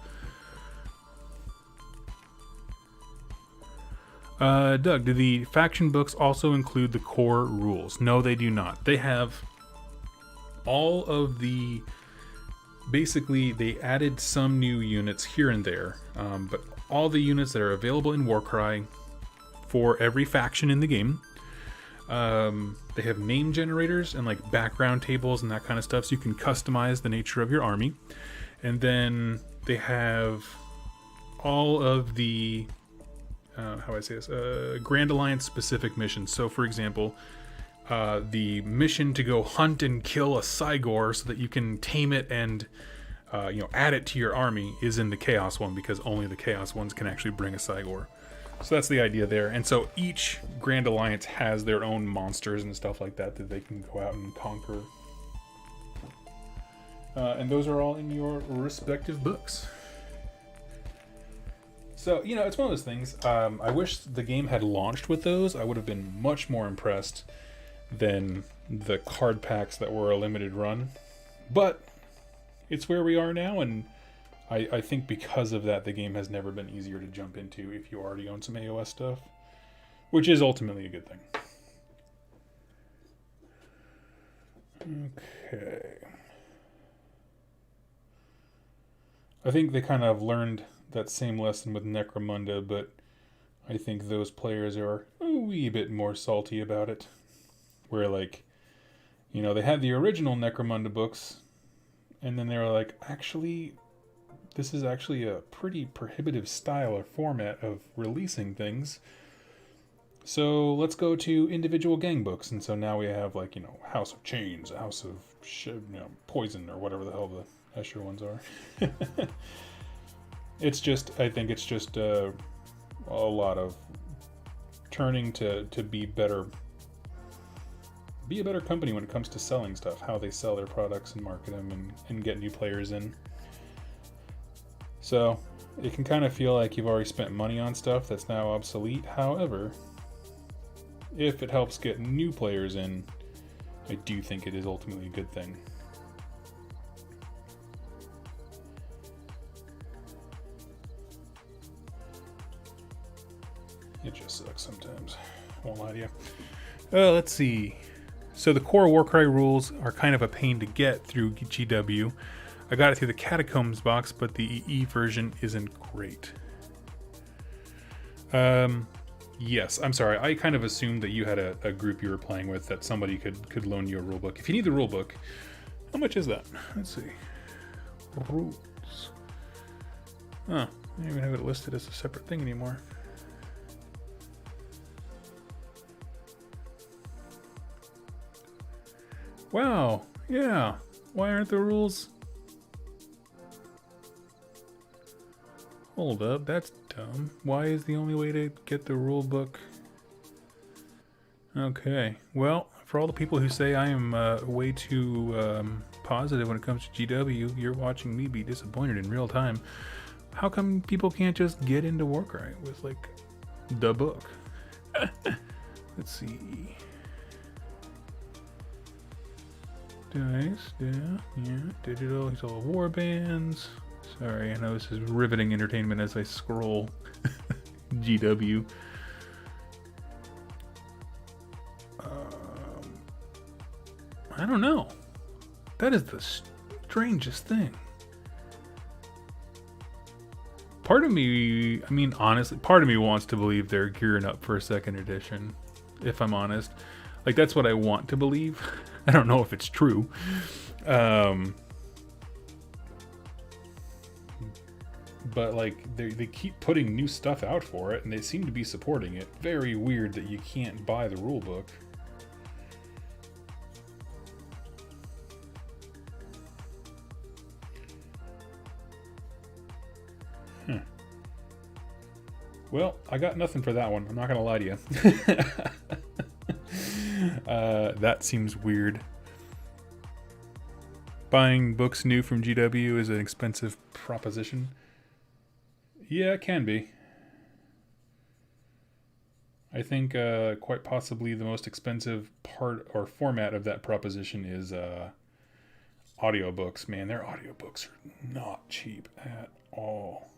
Doug, do the faction books also include the core rules? No, they do not. They have all of the... Basically, they added some new units here and there, but all the units that are available in Warcry for every faction in the game, they have name generators and like background tables and that kind of stuff, so you can customize the nature of your army. And then they have all of the Grand Alliance specific missions. So for example, the mission to go hunt and kill a Cygor so that you can tame it and add it to your army is in the Chaos one, because only the Chaos ones can actually bring a Cygor. So that's the idea there. And so each Grand Alliance has their own monsters and stuff like that they can go out and conquer. And those are all in your respective books. So, it's one of those things. I wish the game had launched with those. I would have been much more impressed than the card packs that were a limited run. But it's where we are now, and I think because of that, the game has never been easier to jump into if you already own some AOS stuff, which is ultimately a good thing. Okay. I think they kind of learned that same lesson with Necromunda, but I think those players are a wee bit more salty about it. Where, like, they had the original Necromunda books, and then they were like, actually, this is actually a pretty prohibitive style or format of releasing things. So let's go to individual gang books. And so now we have, like, House of Chains, House of Poison, or whatever the hell the Escher ones are. I think it's just a lot of turning to be better. Be a better company when it comes to selling stuff, how they sell their products and market them and get new players in. So it can kind of feel like you've already spent money on stuff that's now obsolete. However, if it helps get new players in, I do think it is ultimately a good thing. It just sucks sometimes. Won't lie to you. Let's see. So the core Warcry rules are kind of a pain to get through GW. I got it through the Catacombs box, but the EE version isn't great. Yes, I'm sorry. I kind of assumed that you had a group you were playing with that somebody could loan you a rulebook. If you need the rulebook, how much is that? Let's see. Rules. Oh, I don't even have it listed as a separate thing anymore. Wow, yeah. Why aren't the rules? Hold up, that's dumb. Why is the only way to get the rule book? Okay, well, for all the people who say I am way too positive when it comes to GW, you're watching me be disappointed in real time. How come people can't just get into Warcry with, like, the book? Let's see. Dice, yeah, digital, he's all war bands. Sorry, I know this is riveting entertainment as I scroll GW. I don't know. That is the strangest thing. part of me, I mean, honestly, part of me wants to believe they're gearing up for a second edition, if I'm honest. Like, that's what I want to believe. I don't know if it's true. But, like, they keep putting new stuff out for it, and they seem to be supporting it. Very weird that you can't buy the rulebook. Well, I got nothing for that one. I'm not going to lie to you. That seems weird. Buying books new from GW is an expensive proposition. Yeah, it can be. I think quite possibly the most expensive part or format of that proposition is audiobooks. Man, their audiobooks are not cheap at all.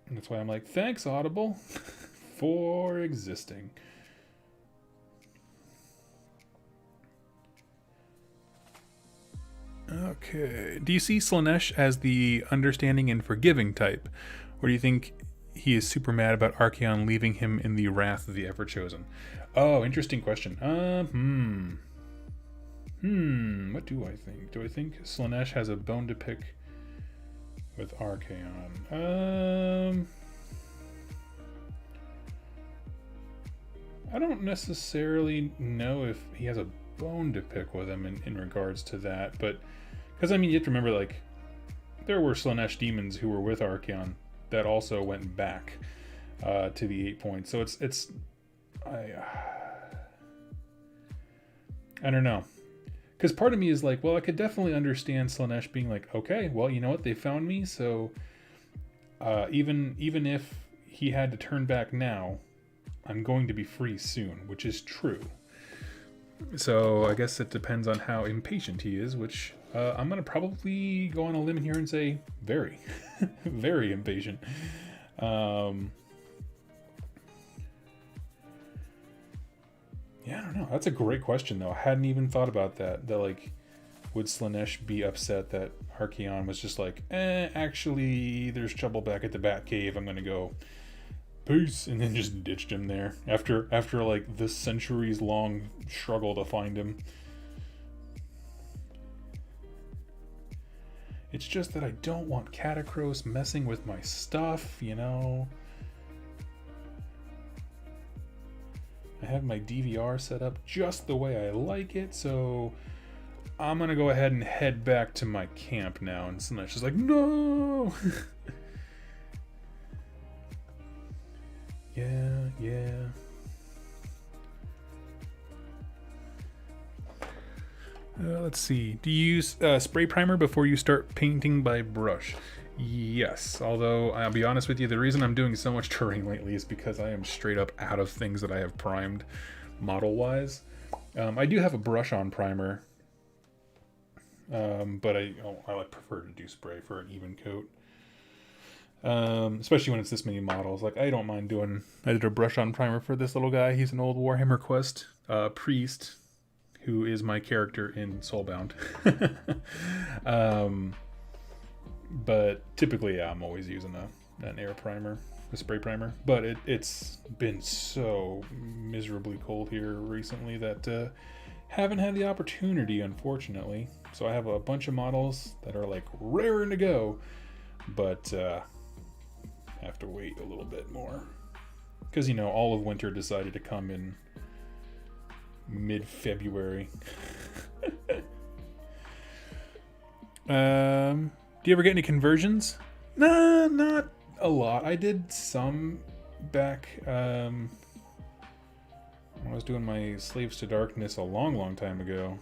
And that's why I'm like, thanks, Audible, for existing. Okay. Do you see Slaanesh as the understanding and forgiving type? Or do you think he is super mad about Archaon leaving him in the wrath of the Everchosen? Oh, interesting question. What do I think? Do I think Slaanesh has a bone to pick with Archaon? I don't necessarily know if he has a bone to pick with him in regards to that, but because I mean, you have to remember, like, there were Slaanesh demons who were with Archaon that also went back to the 8 points. So I don't know. Because part of me is like, well, I could definitely understand Slaanesh being like, okay, well, you know what, they found me, so even if he had to turn back now, I'm going to be free soon, which is true. So I guess it depends on how impatient he is, which I'm going to probably go on a limb here and say very, very impatient. Yeah, I don't know. That's a great question, though. I hadn't even thought about that. That, like, would Slaanesh be upset that Archaon was just like, actually, there's trouble back at the Batcave. I'm going to go. Peace. And then just ditched him there after like the centuries-long struggle to find him. It's just that I don't want Catacombs messing with my stuff, you know? I have my DVR set up just the way I like it, so I'm gonna go ahead and head back to my camp now. And Slaanesh is like, no! Yeah. Let's see. Do you use spray primer before you start painting by brush? Yes, although I'll be honest with you, the reason I'm doing so much terrain lately is because I am straight up out of things that I have primed model-wise. I do have a brush-on primer, but I like prefer to do spray for an even coat. Especially when it's this many models. Like, I don't mind doing. I did a brush-on primer for this little guy. He's an old Warhammer Quest priest, who is my character in Soulbound. But typically, yeah, I'm always using an air primer, a spray primer. But it's been so miserably cold here recently that haven't had the opportunity, unfortunately. So I have a bunch of models that are like raring to go, but have to wait a little bit more. Because, you know, all of winter decided to come in mid-February. Do you ever get any conversions? Nah, not a lot. I did some back when I was doing my Slaves to Darkness a long time ago.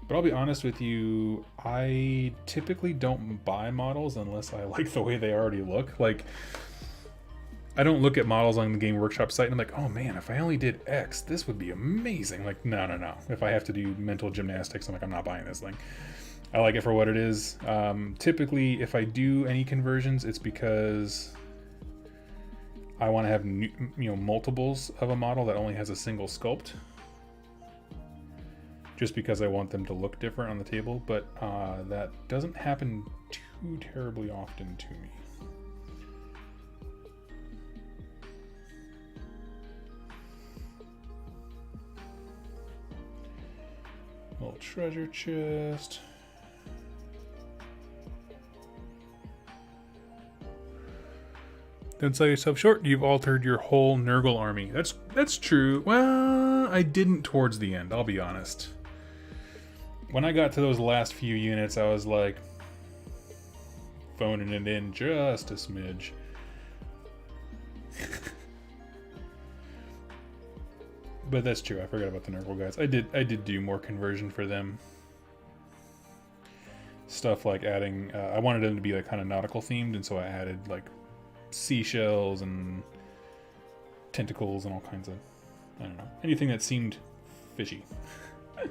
But I'll be honest with you, I typically don't buy models unless I like the way they already look. Like, I don't look at models on the Game Workshop site and I'm like, oh man, if I only did X, this would be amazing. Like, no. If I have to do mental gymnastics, I'm like, I'm not buying this thing. I like it for what it is. Typically, if I do any conversions, it's because I want to have multiples of a model that only has a single sculpt. just because I want them to look different on the table, but that doesn't happen too terribly often to me. Little treasure chest. Don't sell yourself short. You've altered your whole Nurgle army. That's true. Well, I didn't towards the end, I'll be honest. When I got to those last few units, I was like phoning it in just a smidge. But that's true. I forgot about the Nurgle guys. I did do more conversion for them. Stuff like adding. I wanted them to be like kind of nautical themed, and so I added like seashells and tentacles and all kinds of, I don't know, anything that seemed fishy. I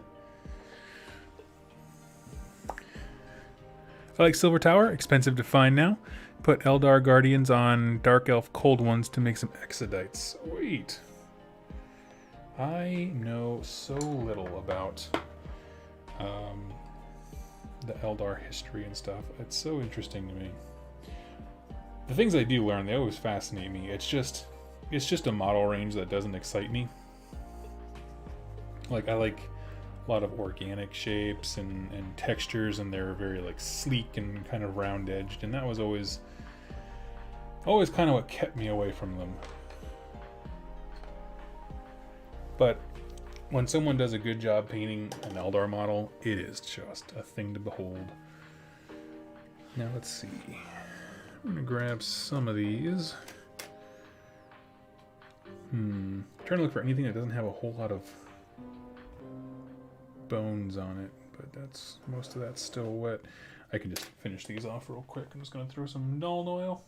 like Silver Tower. Expensive to find now. Put Eldar Guardians on Dark Elf Cold Ones to make some Exodites. Sweet. I know so little about the Eldar history and stuff. It's so interesting to me. The things I do learn, they always fascinate me. It's just a model range that doesn't excite me. Like, I like a lot of organic shapes and textures, and they're very like sleek and kind of round edged, and that was always kind of what kept me away from them. But when someone does a good job painting an Eldar model, it is just a thing to behold. Now let's see. I'm gonna grab some of these. Trying to look for anything that doesn't have a whole lot of bones on it, but that's most of that's still wet. I can just finish these off real quick. I'm just gonna throw some Nuln Oil.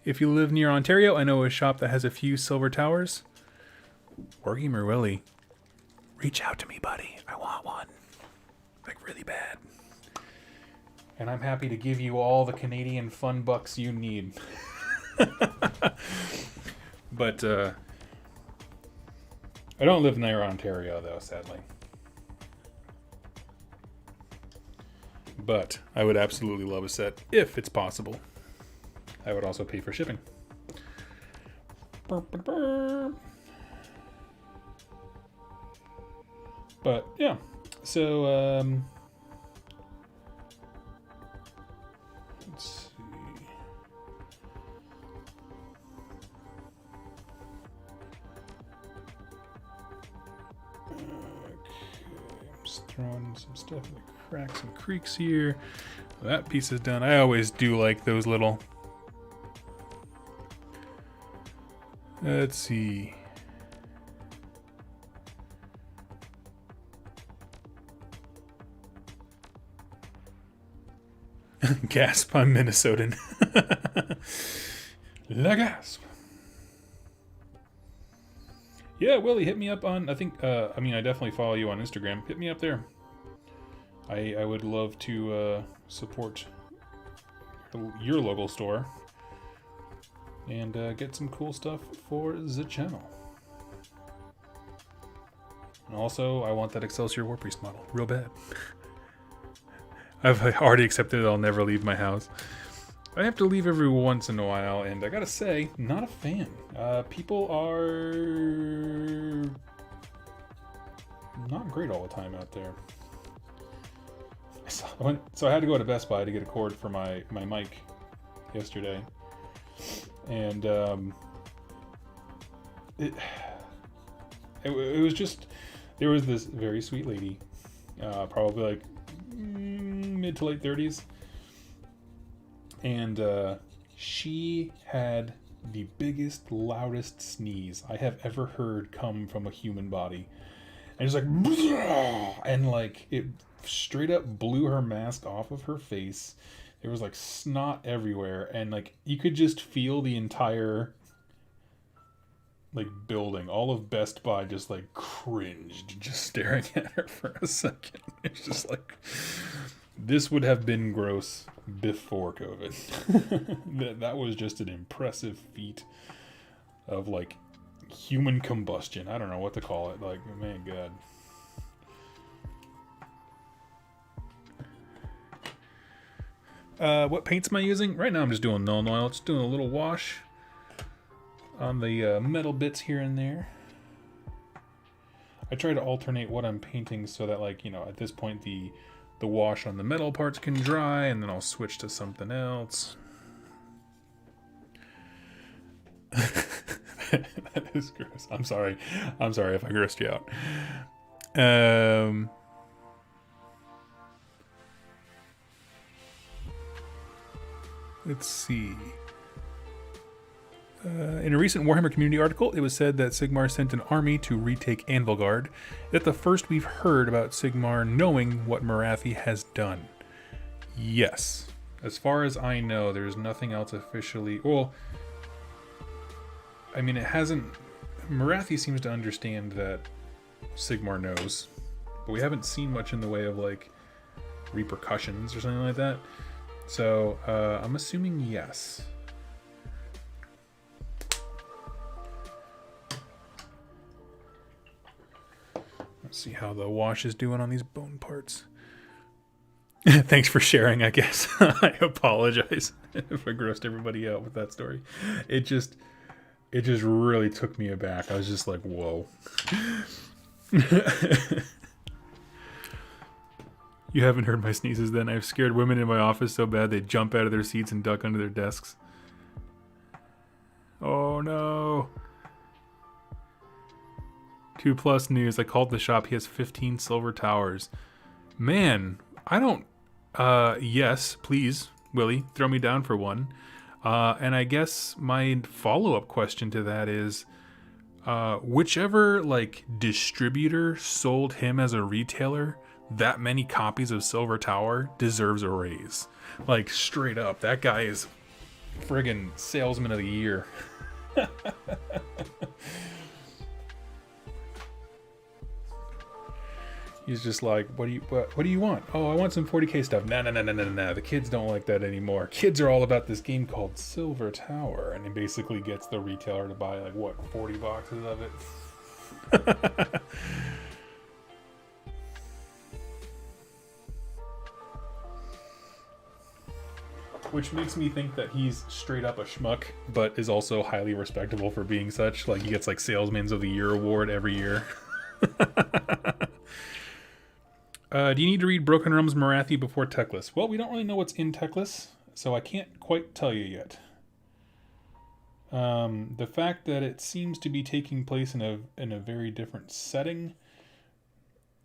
If you live near Ontario, I know a shop that has a few silver towers. Wargamer Willie, reach out to me, buddy. I want one. Like, really bad. And I'm happy to give you all the Canadian fun bucks you need. But, I don't live near Ontario, though, sadly. But I would absolutely love a set, if it's possible. I would also pay for shipping. But yeah, so let's see. Okay, I'm just throwing some stuff in the cracks and creaks here. That piece is done. I always do like those little. Let's see. Gasp, I'm Minnesotan. La gasp. Yeah, Willie, hit me up on, I think, I definitely follow you on Instagram. Hit me up there. I would love to support your local store and get some cool stuff for the channel. And also, I want that Excelsior War Priest model real bad. I've already accepted I'll never leave my house. I have to leave every once in a while, and I gotta say, not a fan. People are not great all the time out there. So I had to go to Best Buy to get a cord for my mic yesterday. And it was just, there was this very sweet lady, probably like mid to late 30s, and she had the biggest, loudest sneeze I have ever heard come from a human body, and it's like, and like it straight up blew her mask off of her face. There was like snot everywhere, and like you could just feel the entire like building, all of Best Buy just like cringed just staring at her for a second. It's just like, this would have been gross before COVID. that was just an impressive feat of like human combustion. I don't know what to call it. Like, man, God. What paints am I using? Right now I'm just doing Null Oil. Just doing a little wash on the metal bits here and there. I try to alternate what I'm painting so that, like, you know, at this point the wash on the metal parts can dry, and then I'll switch to something else. That is gross. I'm sorry. I'm sorry if I grossed you out. Let's see. In a recent Warhammer community article, it was said that Sigmar sent an army to retake Anvilgard. That's the first we've heard about Sigmar knowing what Morathi has done. Yes. As far as I know, there's nothing else officially... Well, I mean, it hasn't... Morathi seems to understand that Sigmar knows, but we haven't seen much in the way of, like, repercussions or something like that. So, I'm assuming yes. Let's see how the wash is doing on these bone parts. Thanks for sharing, I guess. I apologize if I grossed everybody out with that story. It just really took me aback. I was just like, whoa. You haven't heard my sneezes then. I've scared women in my office so bad they jump out of their seats and duck under their desks. Oh no. 2+ news. I called the shop. He has 15 silver towers. Man, I don't... yes, please, Willie, throw me down for one. And I guess my follow-up question to that is, whichever, like, distributor sold him as a retailer that many copies of Silver Tower deserves a raise. Like, straight up, that guy is friggin' salesman of the year. He's just like, what do you want? Oh, I want some 40k stuff. No. The kids don't like that anymore. Kids are all about this game called Silver Tower, and he basically gets the retailer to buy, like, what, 40 boxes of it? Which makes me think that he's straight up a schmuck, but is also highly respectable for being such. Like, he gets, like, Salesman's of the Year award every year. Do you need to read Broken Realms Morathi before Teclis? Well, we don't really know what's in Teclis, so I can't quite tell you yet. The fact that it seems to be taking place in a very different setting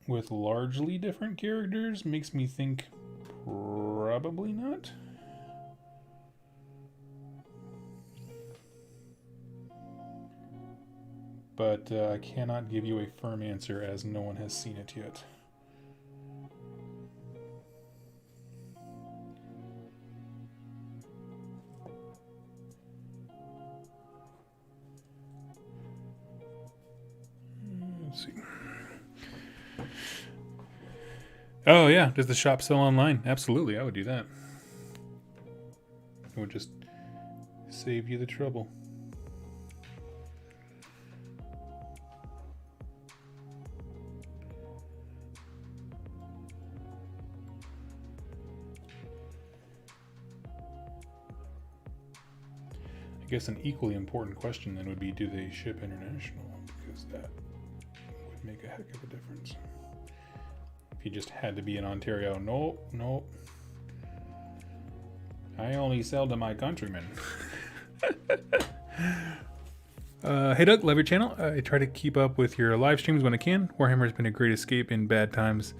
with largely different characters makes me think probably not. But I cannot give you a firm answer as no one has seen it yet. Let's see. Oh yeah, does the shop sell online? Absolutely, I would do that. It would just save you the trouble. I guess an equally important question then would be, do they ship international? Because that would make a heck of a difference. If you just had to be in Ontario, nope. I only sell to my countrymen. Hey Doug, love your channel. I try to keep up with your live streams when I can. Warhammer has been a great escape in bad times.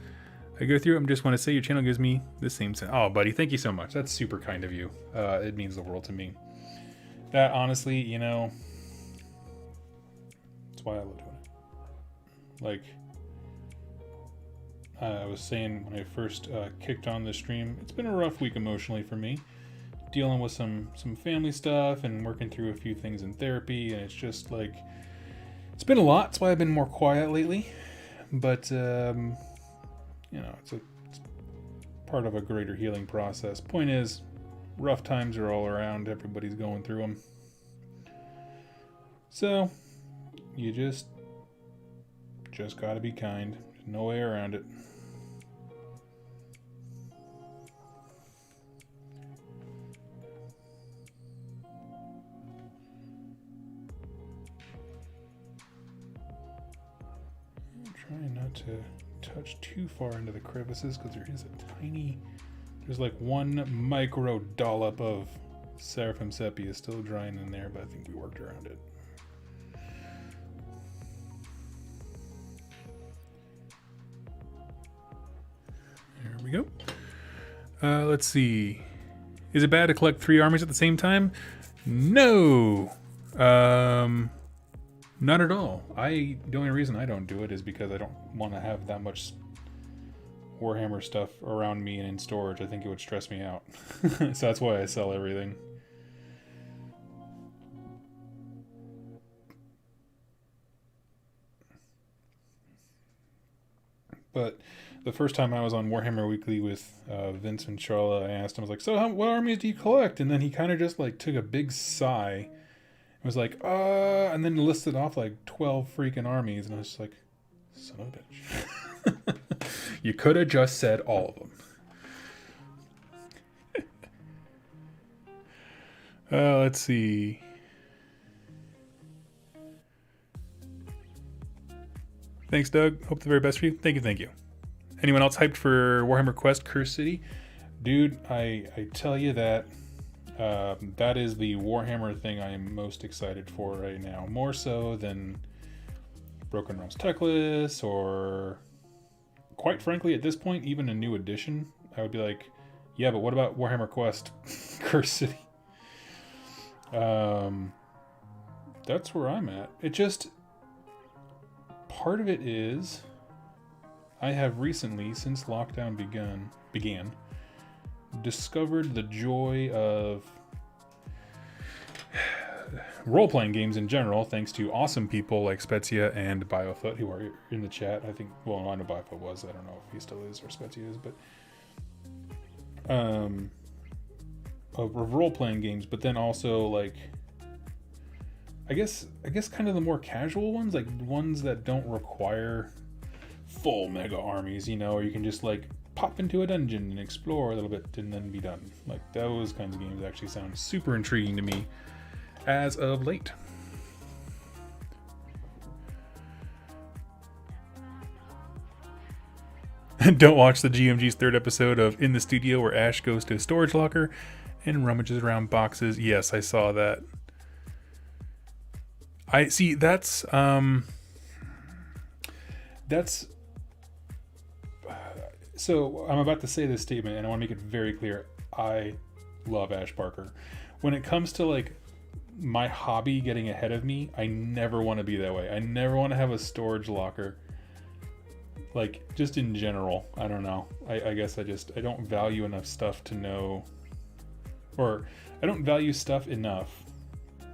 I go through, I just want to say your channel gives me the same sense. Oh, buddy, thank you so much. That's super kind of you. It means the world to me. That, honestly, you know, that's why I love doing it. Like, I was saying when I first kicked on the stream, it's been a rough week emotionally for me. Dealing with some family stuff and working through a few things in therapy, and it's just like, it's been a lot. That's why I've been more quiet lately. But, you know, it's part of a greater healing process. Point is, rough times are all around. Everybody's going through them. So, You just gotta be kind. There's no way around it. I'm trying not to touch too far into the crevices because there is a there's like one micro dollop of Seraphon sepia still drying in there, but I think we worked around it. There we go. Let's see. Is it bad to collect 3 armies at the same time? No. Not at all. The only reason I don't do it is because I don't want to have that much Warhammer stuff around me and in storage. I think it would stress me out. So that's why I sell everything. But the first time I was on Warhammer Weekly with Vince and Charla, I asked him, I was like, so what armies do you collect? And then he kind of just like took a big sigh and was like, and then listed off like 12 freaking armies. And I was just like, son of a bitch. You could have just said all of them. Let's see. Thanks, Doug. Hope the very best for you. Thank you, thank you. Anyone else hyped for Warhammer Quest Curse City? Dude, I tell you that that is the Warhammer thing I am most excited for right now. More so than Broken Realms Techless, or quite frankly, at this point, even a new edition. I would be like, yeah, but what about Warhammer Quest Curse City? That's where I'm at. It just... Part of it is, I have recently, since lockdown began, discovered the joy of role-playing games in general, thanks to awesome people like Spezia and Biofoot, who are in the chat. I think, well, I know Biofoot was. I don't know if he still is or Spezia is, but of role-playing games, but then also like, I guess kind of the more casual ones, like ones that don't require full mega armies, you know, or you can just like pop into a dungeon and explore a little bit and then be done. Like those kinds of games actually sound super intriguing to me as of late. Don't watch the GMG's 3rd episode of In the Studio where Ash goes to a storage locker and rummages around boxes. Yes, I saw that. I see. That's so I'm about to say this statement and I want to make it very clear. I love Ash Barker. When it comes to like my hobby getting ahead of me, I never want to be that way. I never want to have a storage locker. Like just in general, I don't know. I guess I don't value enough stuff to know, or I don't value stuff enough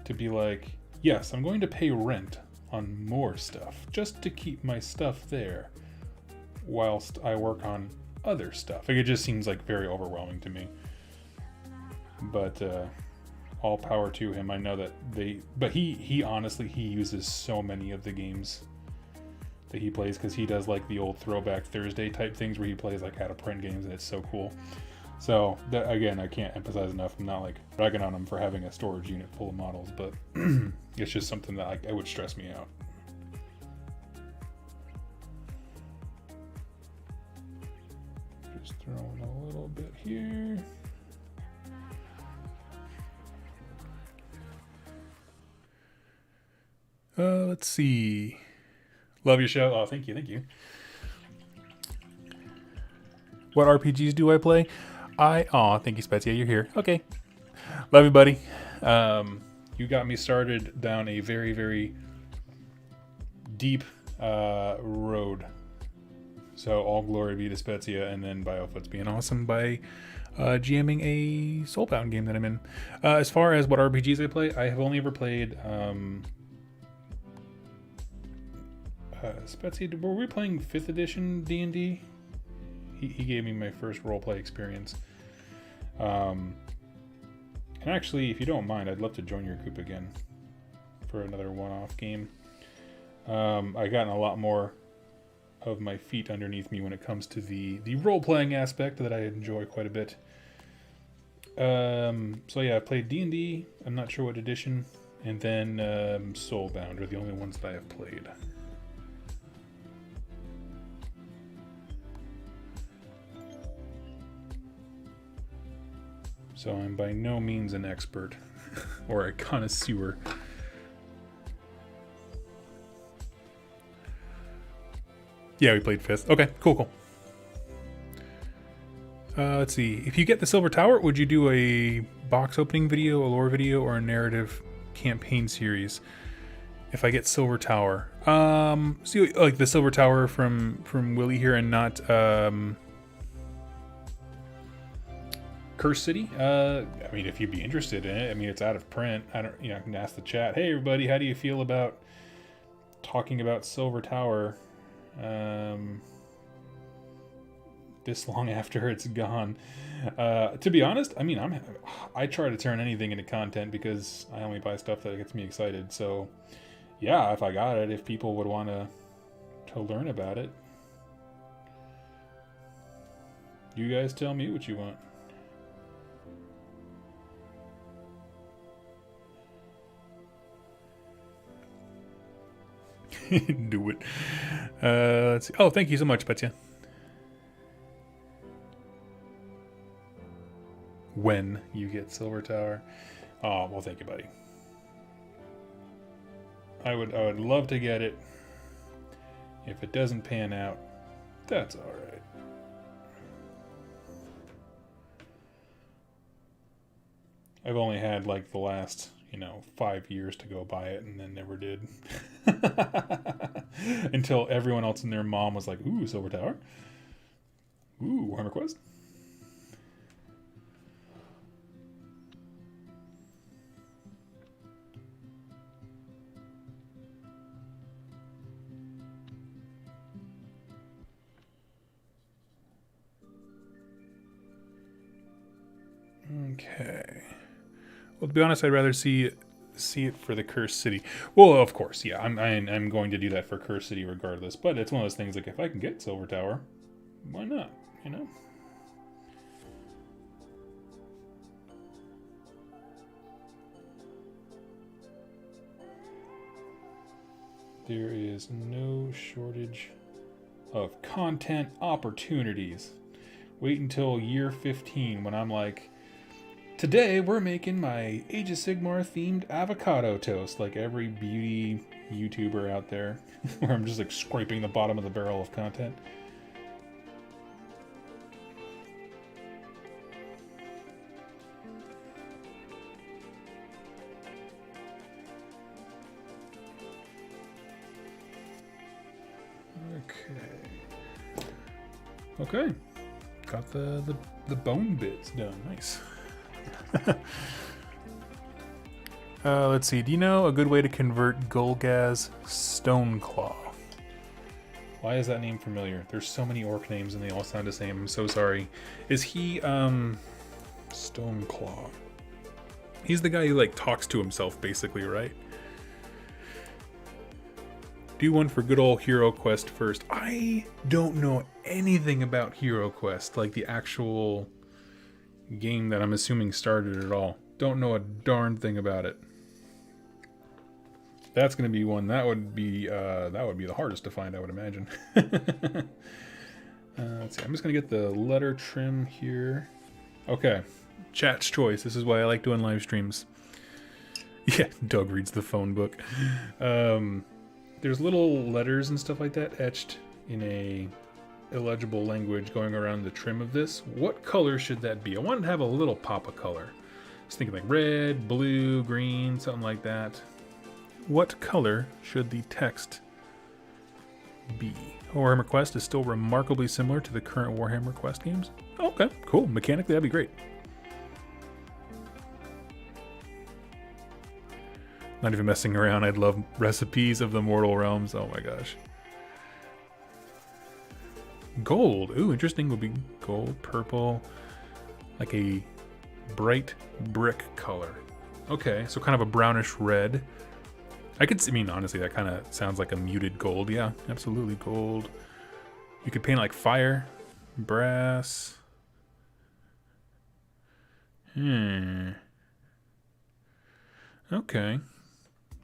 to be like, yes, I'm going to pay rent on more stuff just to keep my stuff there whilst I work on other stuff. Like it just seems like very overwhelming to me. But all power to him. I know that he honestly, he uses so many of the games that he plays because he does like the old Throwback Thursday type things where he plays like out of print games and it's so cool. So that, again, I can't emphasize enough. I'm not like ragging on him for having a storage unit full of models, but it's just something that it would stress me out. Just throwing a little bit here. Let's see. Love your show. Oh, thank you, thank you. What RPGs do I play? Thank you, Spezia. You're here. Okay. Love you, buddy. You got me started down a very, very deep road. So all glory be to Spezia, and then Biofoot's being awesome by GMing a Soulbound game that I'm in. As far as what RPGs I play, I have only ever played Spezia. Were we playing 5th edition D&D? He gave me my first roleplay experience. And actually, if you don't mind, I'd love to join your group again for another one-off game. I gotten a lot more of my feet underneath me when it comes to the role-playing aspect that I enjoy quite a bit. So yeah, I played D&D. I'm not sure what edition. And then Soulbound are the only ones that I have played. So I'm by no means an expert or a connoisseur. Yeah, we played 5th. Okay, cool. Let's see. If you get the Silver Tower, would you do a box opening video, a lore video, or a narrative campaign series? If I get Silver Tower, see, like the Silver Tower from Willie here, and not Curse City. I mean, if you'd be interested in it, I mean, it's out of print. I can ask the chat. Hey, everybody, how do you feel about talking about Silver Tower? This long after it's gone. To be honest, I mean, I try to turn anything into content because I only buy stuff that gets me excited. So, yeah, if I got it, if people would want to learn about it, you guys tell me what you want. Do it. Let's see. Oh, thank you so much, Petya. When you get Silver Tower. Oh, well, thank you, buddy. I would love to get it. If it doesn't pan out, that's all right. I've only had like the last 5 years to go buy it, and then never did. Until everyone else and their mom was like, ooh, Silver Tower. Ooh, Warhammer Quest. Okay. Well, to be honest, I'd rather see it for the Cursed City. Well, of course, yeah, I'm going to do that for Cursed City regardless. But it's one of those things like if I can get Silver Tower, why not? There is no shortage of content opportunities. Wait until year 15 when I'm like, today we're making my Age of Sigmar themed avocado toast, like every beauty YouTuber out there, where I'm just like scraping the bottom of the barrel of content. Okay. Got the bone bits done. Nice. Let's see. Do you know a good way to convert Golgaz Stoneclaw? Why is that name familiar? There's so many orc names and they all sound the same. I'm so sorry. Is he Stoneclaw? He's the guy who like talks to himself basically, right? Do one for good old Hero Quest first. I don't know anything about Hero Quest, like the actual game that I'm assuming started it all. Don't know a darn thing about it. That's going to be one that would be the hardest to find, I would imagine. Let's see. I'm just going to get the letter trim here. Okay, chat's choice. This is why I like doing live streams. Yeah, Doug reads the phone book. There's little letters and stuff like that etched in a illegible language going around the trim of this. What color should that be? I want it to have a little pop of color. I was thinking like red, blue, green, something like that. What color should the text be? Warhammer Quest is still remarkably similar to the current Warhammer Quest games. Okay, cool. Mechanically, that'd be great. Not even messing around. I'd love recipes of the Mortal Realms. Oh my gosh. Gold. Ooh, interesting. Would be gold, purple, like a bright brick color. Okay, so kind of a brownish red. I mean, honestly, that kind of sounds like a muted gold. Yeah, absolutely gold. You could paint like fire, brass. Okay.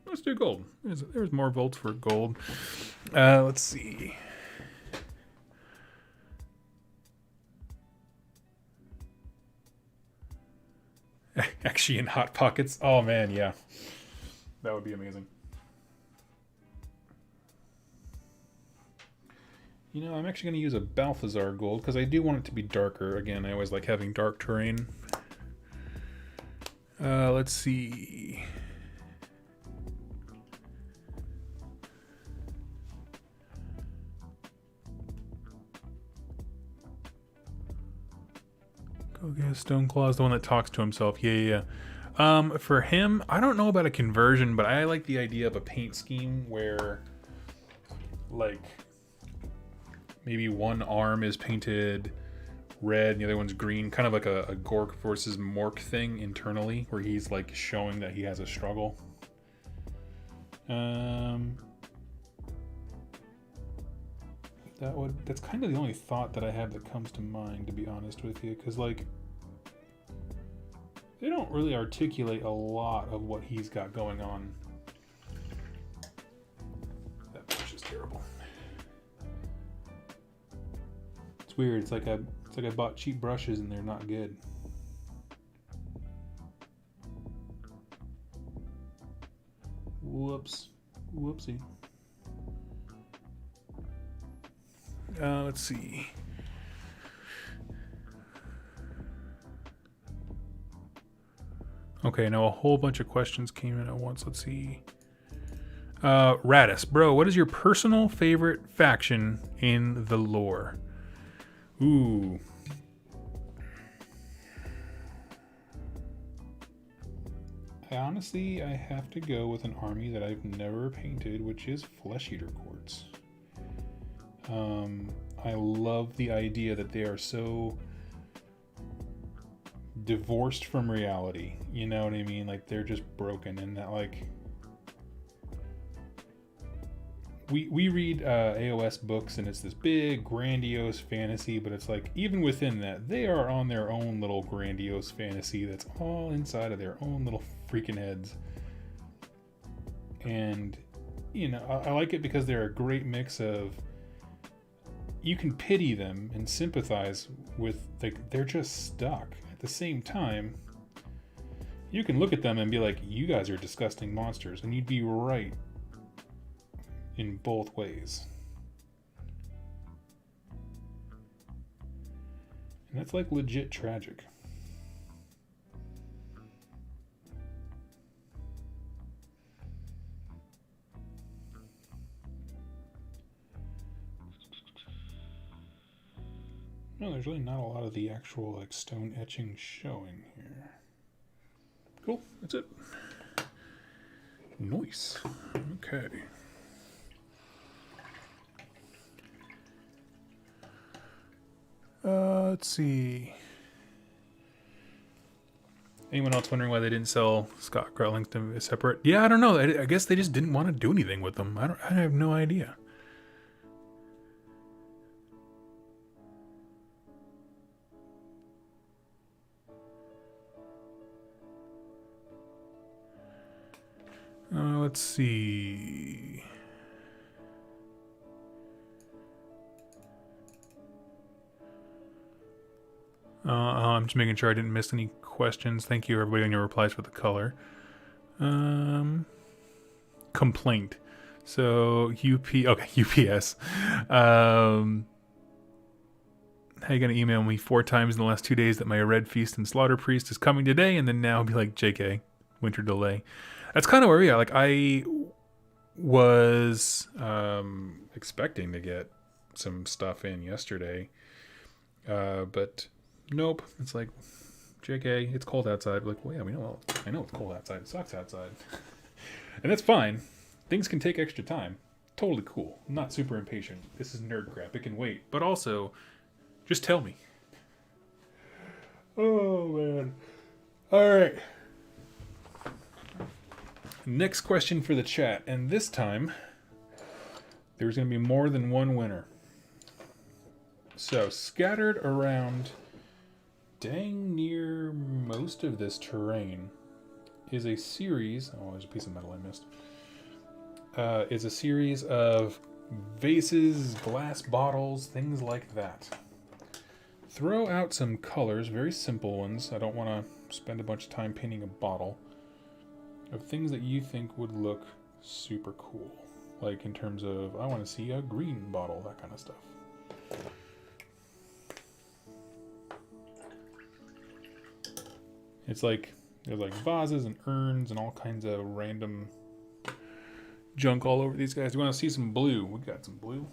Let's do gold. There's more volts for gold. Let's see. Actually, in Hot Pockets. Oh, man, yeah. That would be amazing. You know, I'm actually going to use a Balthazar gold because I do want it to be darker. Again, I always like having dark terrain. Let's see. Go get Stoneclaw's the one that talks to himself. Yeah. For him, I don't know about a conversion, but I like the idea of a paint scheme where, like, maybe one arm is painted red and the other one's green, kind of like a Gork versus Mork thing internally, where he's like showing that he has a struggle. That's kind of the only thought that I have that comes to mind, to be honest with you, because like they don't really articulate a lot of what he's got going on. That brush is terrible. It's weird. It's like I bought cheap brushes and they're not good. Whoops. Whoopsie. Let's see. Okay, now a whole bunch of questions came in at once. Let's see. Radis, bro, what is your personal favorite faction in the lore? Ooh. Honestly, I have to go with an army that I've never painted, which is Flesh Eater Courts. I love the idea that they are so divorced from reality. You know what I mean? Like, they're just broken, and that, like, we read AOS books, and it's this big, grandiose fantasy, but it's like, even within that, they are on their own little grandiose fantasy that's all inside of their own little freaking heads. And, you know, I like it because they're a great mix of, you can pity them and sympathize with, like, they're just stuck. At the same time, you can look at them and be like, you guys are disgusting monsters, and you'd be right in both ways. And that's like legit tragic. No, there's really not a lot of the actual like stone etching showing here. Cool, that's it. Nice. Okay. Let's see. Anyone else wondering why they didn't sell Scott Growlington separate? Yeah, I don't know. I guess they just didn't want to do anything with them. I have no idea. Let's see. I'm just making sure I didn't miss any questions. Thank you, everybody, on your replies for the color. Complaint. So, UPS. How you gonna email me 4 times in the last 2 days that my Red Feast and Slaughter Priest is coming today, and then now be like, JK, winter delay. That's kind of where we are. Like, I was expecting to get some stuff in yesterday, but nope. It's like, JK, it's cold outside. We're like, well, yeah, I know it's cold outside. It sucks outside. And that's fine. Things can take extra time. Totally cool. I'm not super impatient. This is nerd crap. It can wait. But also, just tell me. Oh, man. All right. Next question for the chat, and this time there's going to be more than one winner. So, scattered around dang near most of this terrain is a series... Oh, there's a piece of metal I missed. Is a series of vases, glass bottles, things like that. Throw out some colors, very simple ones. I don't want to spend a bunch of time painting a bottle. Of things that you think would look super cool. Like in terms of, I want to see a green bottle, that kind of stuff. It's like, there's like vases and urns and all kinds of random junk all over these guys. Do you want to see some blue? We got some blue.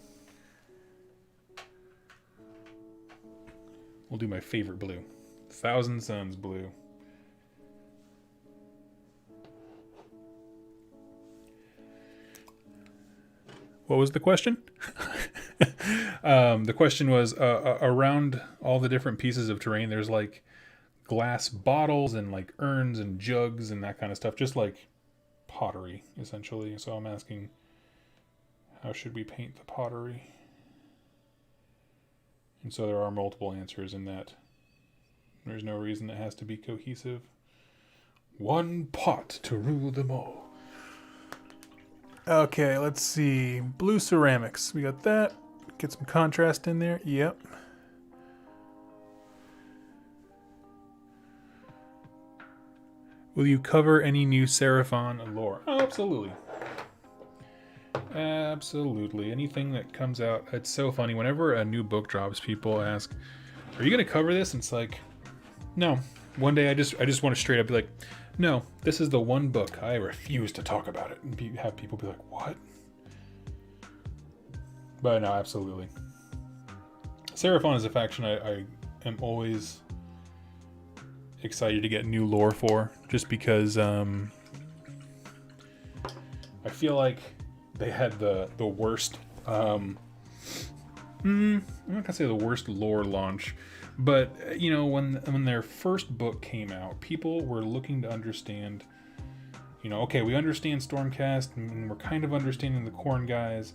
We'll do my favorite blue. Thousand Suns blue. What was the question? The question was around all the different pieces of terrain, there's like glass bottles and like urns and jugs and that kind of stuff, just like pottery, essentially. So I'm asking, how should we paint the pottery? And so there are multiple answers in that. There's no reason it has to be cohesive. One pot to rule them all. Okay, let's see. Blue ceramics. We got that. Get some contrast in there. Yep. Will you cover any new Seraphon lore? Oh, absolutely. Absolutely. Anything that comes out. It's so funny. Whenever a new book drops, people ask, are you going to cover this? And it's like, no. One day I just want to straight up be like, no, this is the one book. I refuse to talk about it. And have people be like, what? But no, absolutely. Seraphon is a faction I am always excited to get new lore for, just because I feel like they had the worst I'm not gonna say the worst lore launch, but you know, when their first book came out, people were looking to understand, you know, okay, we understand Stormcast and we're kind of understanding the Khorne guys.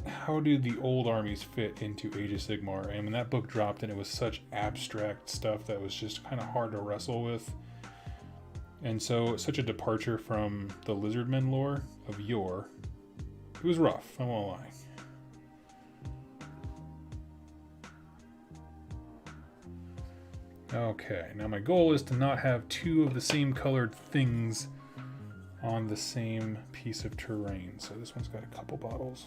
How do the old armies fit into Age of Sigmar? And when that book dropped, and it was such abstract stuff that was just kind of hard to wrestle with, and so such a departure from the Lizardmen lore of yore, it was rough, I won't lie. Okay, now my goal is to not have two of the same colored things on the same piece of terrain. So this one's got a couple bottles.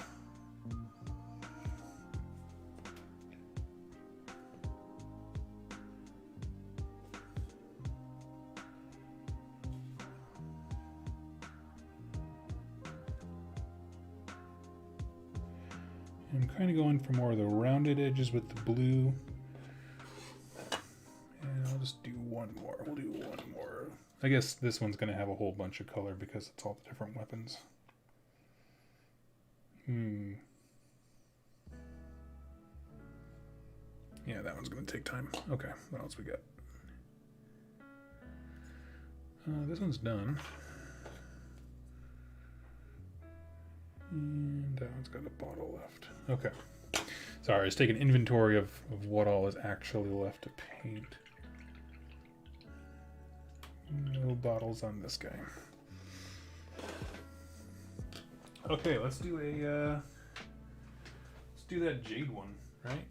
I'm kind of going for more of the rounded edges with the blue. And I'll just do one more. We'll do one more. I guess this one's going to have a whole bunch of color because it's all the different weapons. Yeah, that one's going to take time. Okay, what else we got? This one's done. And that one's got a bottle left. Okay. Sorry, let's take an inventory of what all is actually left to paint. No bottles on this guy. Okay, let's do that jade one, right?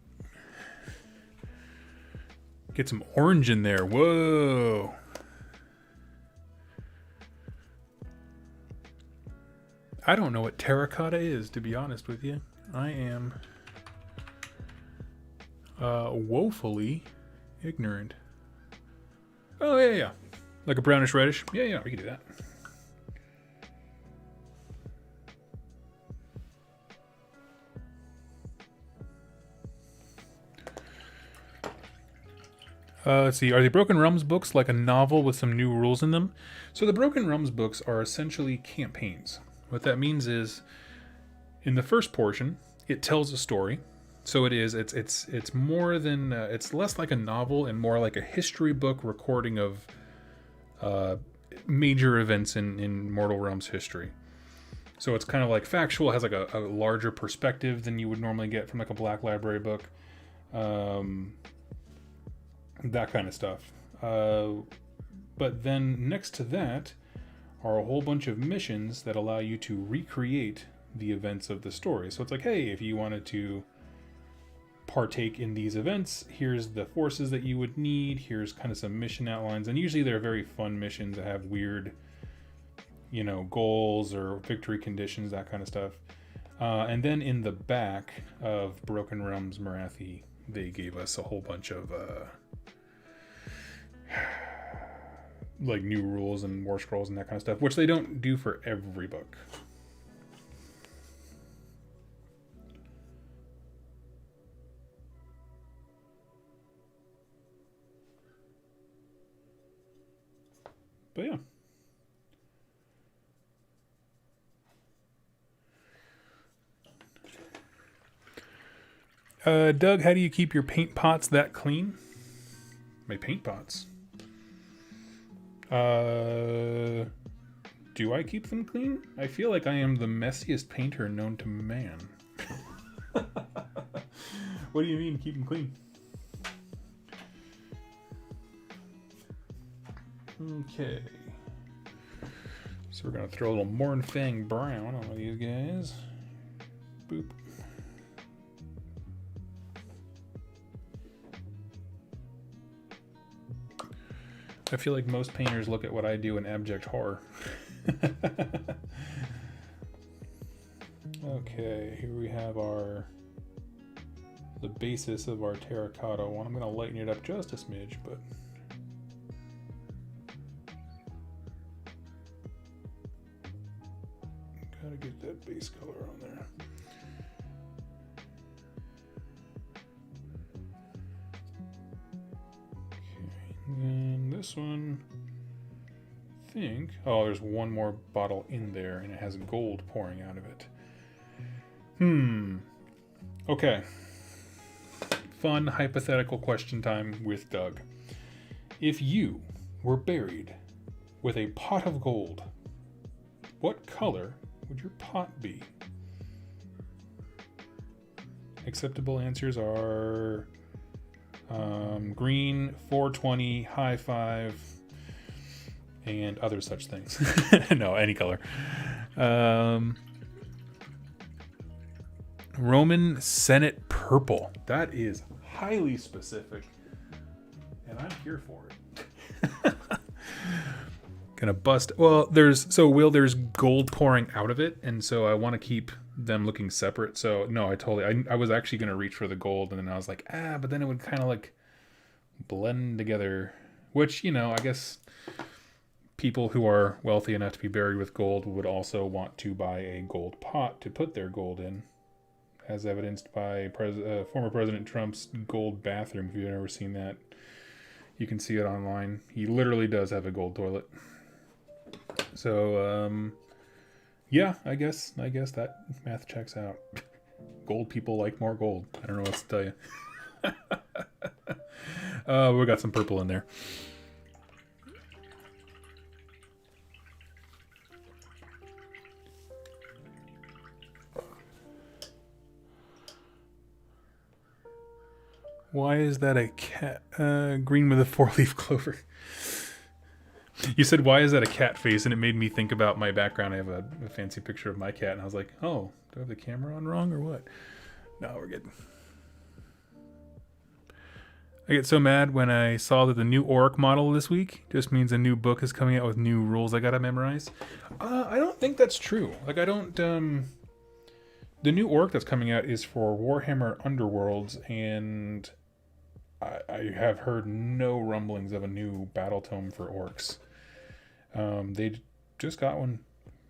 Get some orange in there. Whoa. I don't know what terracotta is, to be honest with you. I am woefully ignorant. Oh, yeah. Like a brownish reddish. Yeah, we can do that. Let's see. Are the Broken Realms books like a novel with some new rules in them? So the Broken Realms books are essentially campaigns. What that means is, in the first portion, it tells a story. So it's more than it's less like a novel and more like a history book recording of major events in Mortal Realms history. So it's kind of like factual, has like a larger perspective than you would normally get from like a Black Library book. That kind of stuff. But then next to that are a whole bunch of missions that allow you to recreate the events of the story. So it's like, hey, if you wanted to partake in these events, here's the forces that you would need, here's kind of some mission outlines, and usually they're very fun missions that have weird, you know, goals or victory conditions, that kind of stuff. And then in the back of Broken Realms Marathi, they gave us a whole bunch of like new rules and war scrolls and that kind of stuff, which they don't do for every book. But yeah. Doug, how do you keep your paint pots that clean? My paint pots? Do I keep them clean? I feel like I am the messiest painter known to man. What do you mean, keep them clean? Okay. So we're going to throw a little Mornfang Brown on these guys. Boop. I feel like most painters look at what I do in abject horror. Okay, here we have the basis of our terracotta one. I'm going to lighten it up just a smidge, but gotta get that base color on there. And this one, I think, oh, there's one more bottle in there and it has gold pouring out of it. Okay. Fun hypothetical question time with Doug. If you were buried with a pot of gold, what color would your pot be? Acceptable answers are green, 420, high five, and other such things. No, any color. Roman Senate purple. That is highly specific, and I'm here for it. Gonna bust. Well, there's gold pouring out of it, and so I want to keep them looking separate. So no, I was actually gonna reach for the gold, and then I was like, but then it would kind of like blend together, which, you know, I guess people who are wealthy enough to be buried with gold would also want to buy a gold pot to put their gold in, as evidenced by former President Trump's gold bathroom. If you've ever seen that, you can see it online. He literally does have a gold toilet. So, yeah, I guess that math checks out. Gold people like more gold. I don't know what to tell you. We got some purple in there. Why is that a cat? Green with a 4-leaf clover. You said, why is that a cat face? And it made me think about my background. I have a fancy picture of my cat. And I was like, oh, do I have the camera on wrong or what? No, we're good. I get so mad when I saw that the new orc model this week just means a new book is coming out with new rules I gotta memorize. I don't think that's true. Like, I don't... The new orc that's coming out is for Warhammer Underworlds, and I have heard no rumblings of a new battle tome for orcs. They just got one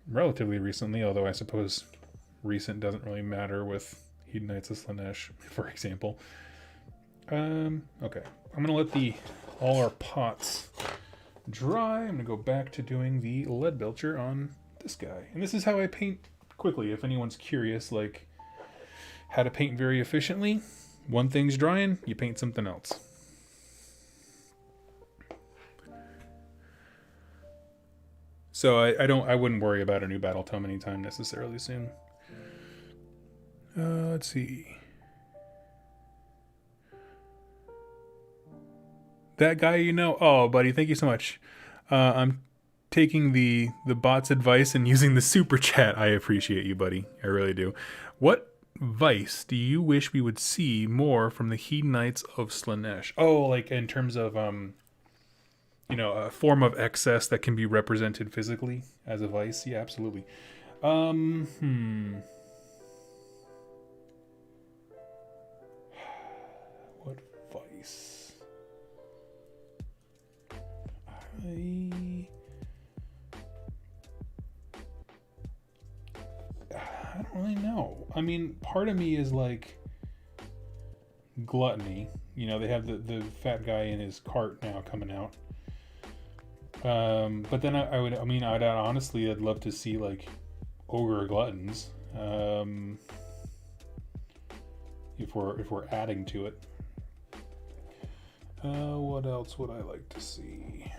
relatively recently, although I suppose recent doesn't really matter with Hedonites of Slaanesh, for example. Okay. I'm going to let all our pots dry. I'm going to go back to doing the lead belcher on this guy. And this is how I paint quickly, if anyone's curious, like how to paint very efficiently. One thing's drying, you paint something else. So I wouldn't worry about a new battle tome anytime necessarily soon. Let's see. That guy, you know. Oh, buddy, thank you so much. I'm taking the bot's advice and using the super chat. I appreciate you, buddy. I really do. What vice do you wish we would see more from the Hedonites of Slaanesh? Oh, like in terms of a form of excess that can be represented physically as a vice. Yeah, absolutely. What vice? I don't really know. I mean, part of me is like gluttony. You know, they have the fat guy in his cart now coming out. But then I'd honestly, I'd love to see like ogre gluttons. If we're adding to it. What else would I like to see?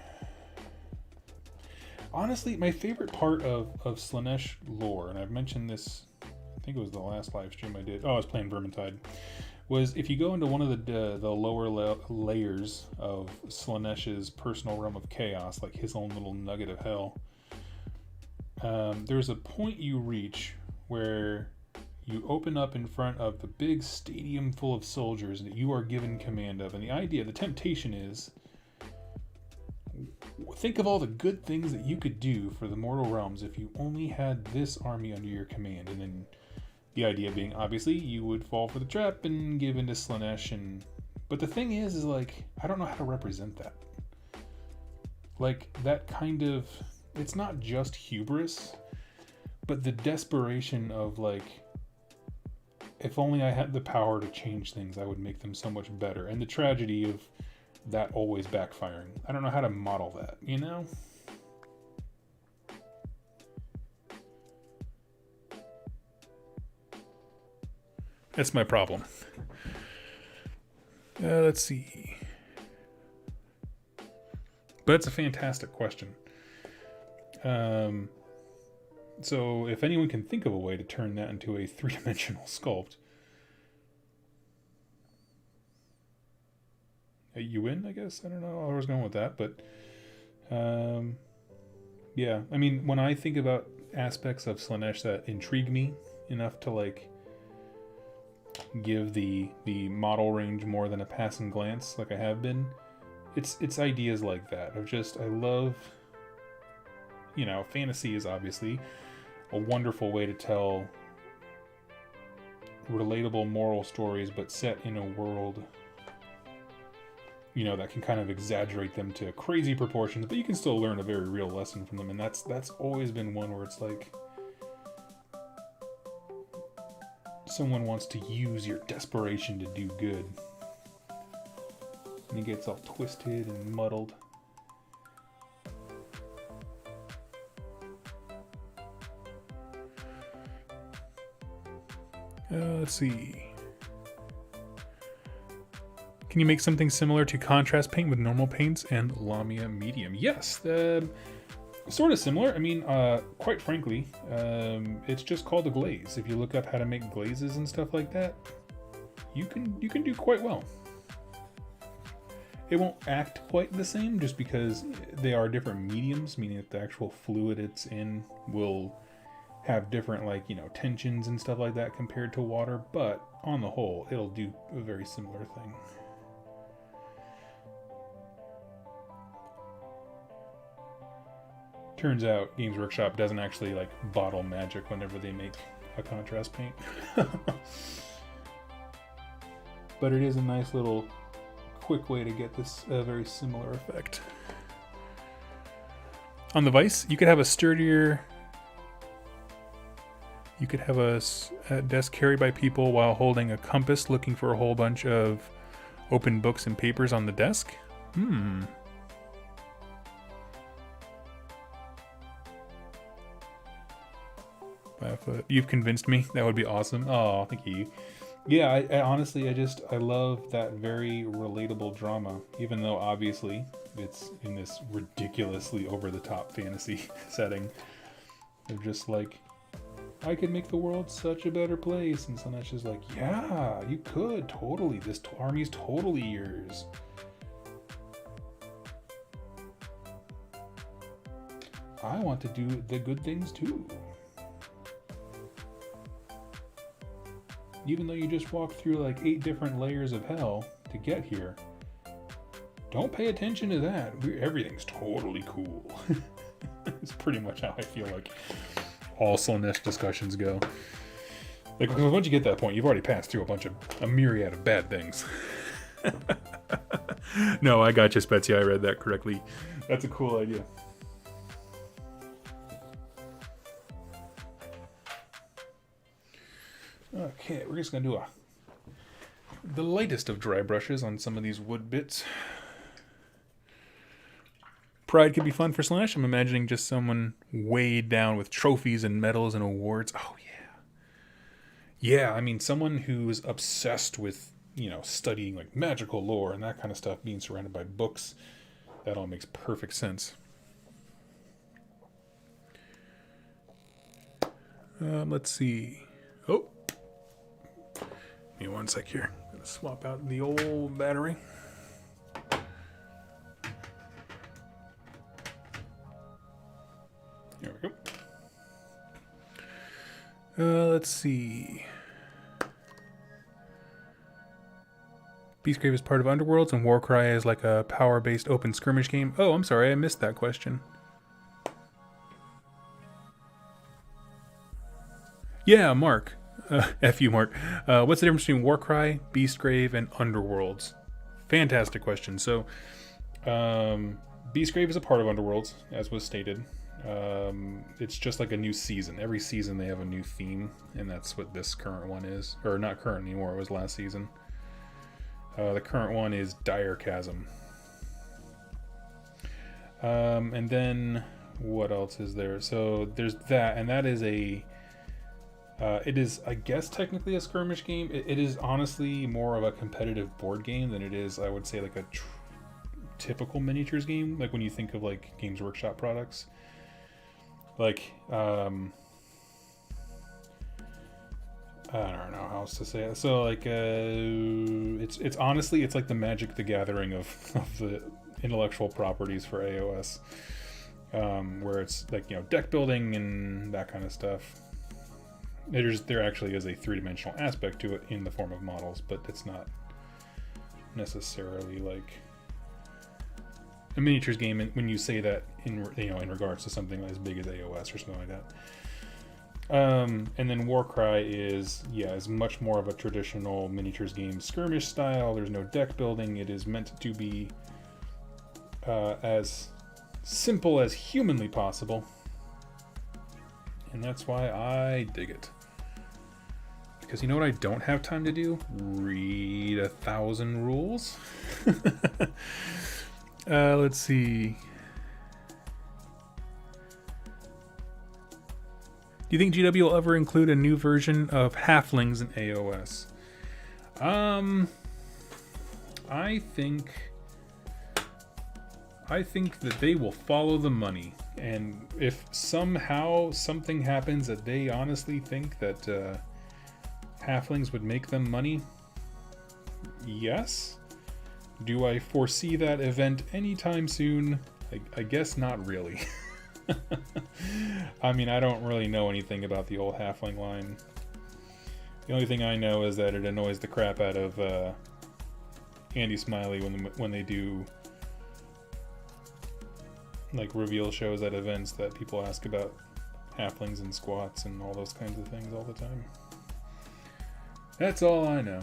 Honestly, my favorite part of Slaanesh lore, and I've mentioned this, I think it was the last live stream I did. Oh, I was playing Vermintide. Was if you go into one of the lower layers of Slaanesh's personal realm of chaos, like his own little nugget of hell, there's a point you reach where you open up in front of the big stadium full of soldiers that you are given command of. And the idea, the temptation is, think of all the good things that you could do for the mortal realms if you only had this army under your command. And then the idea being, obviously, you would fall for the trap and give into Slaanesh. But the thing is like, I don't know how to represent that. Like, that kind of, it's not just hubris, but the desperation of like, if only I had the power to change things, I would make them so much better. And the tragedy of that always backfiring. I don't know how to model that, you know? That's my problem. Let's see. But it's a fantastic question. So if anyone can think of a way to turn that into a three-dimensional sculpt, you win, I guess. I don't know how I was going with that, but yeah. I mean, when I think about aspects of Slaanesh that intrigue me enough to like give the model range more than a passing glance, like I have been, it's ideas like that of just, I love, you know, fantasy is obviously a wonderful way to tell relatable moral stories, but set in a world, you know, that can kind of exaggerate them to crazy proportions, but you can still learn a very real lesson from them. And that's always been one where it's like someone wants to use your desperation to do good, and it gets all twisted and muddled. Let's see. Can you make something similar to contrast paint with normal paints and Lamia medium? Yes, sort of similar. I mean, quite frankly, it's just called a glaze. If you look up how to make glazes and stuff like that, you can do quite well. It won't act quite the same just because they are different mediums, meaning that the actual fluid it's in will have different, like, you know, tensions and stuff like that compared to water, but on the whole, it'll do a very similar thing. Turns out Games Workshop doesn't actually like bottle magic whenever they make a contrast paint. But it is a nice little quick way to get this very similar effect. On the Vice, you could have a sturdier, you could have a desk carried by people while holding a compass looking for a whole bunch of open books and papers on the desk. You've convinced me. That would be awesome. Oh, thank you. Yeah, I honestly, I love that very relatable drama, even though obviously it's in this ridiculously over-the-top fantasy setting. They're just like, I could make the world such a better place. And Slaanesh is like, yeah, you could, totally. This army's totally yours. I want to do the good things too. Even though you just walked through like 8 different layers of hell to get here, don't pay attention to that. Everything's totally cool. It's pretty much how I feel like all Slaanesh discussions go. Like, because once you get to that point, you've already passed through a myriad of bad things. No, I got you, Spezia. I read that correctly. That's a cool idea. Okay, we're just gonna do the lightest of dry brushes on some of these wood bits. Pride could be fun for Slaanesh. I'm imagining just someone weighed down with trophies and medals and awards. Oh yeah. Yeah, I mean someone who's obsessed with, studying like magical lore and that kind of stuff, being surrounded by books. That all makes perfect sense. Let's see. Oh. Give me one sec here. I'm gonna swap out the old battery. There we go. Let's see. Beastgrave is part of Underworlds, and Warcry is like a power-based open skirmish game. Oh, I'm sorry, I missed that question. Yeah, Mark. F you, Mark. What's the difference between Warcry, Beastgrave, and Underworlds? Fantastic question. So, Beastgrave is a part of Underworlds, as was stated. It's just like a new season. Every season they have a new theme, and that's what this current one is. Or not current anymore, it was last season. The current one is Dire Chasm. And then, what else is there? So, there's that, and that is a... it is, I guess, technically a skirmish game. It is honestly more of a competitive board game than it is, I would say, like a typical miniatures game. Like when you think of like Games Workshop products, like I don't know how else to say it. So like it's honestly it's like the Magic the Gathering of the intellectual properties for AOS, where it's like deck building and that kind of stuff. There actually is a 3-dimensional aspect to it in the form of models, but it's not necessarily like a miniatures game when you say that in regards to something as big as AOS or something like that. And then Warcry is much more of a traditional miniatures game, skirmish style. There's no deck building. It is meant to be as simple as humanly possible. And that's why I dig it. Because you know what I don't have time to do? Read 1,000 rules. Let's see. Do you think GW will ever include a new version of Halflings in AOS? I think that they will follow the money. And if somehow something happens that they honestly think that halflings would make them money, yes. Do I foresee that event anytime soon? I guess not really. I mean, I don't really know anything about the old halfling line. The only thing I know is that it annoys the crap out of Andy Smiley when they do like reveal shows at events that people ask about halflings and squats and all those kinds of things all the time. That's all I know.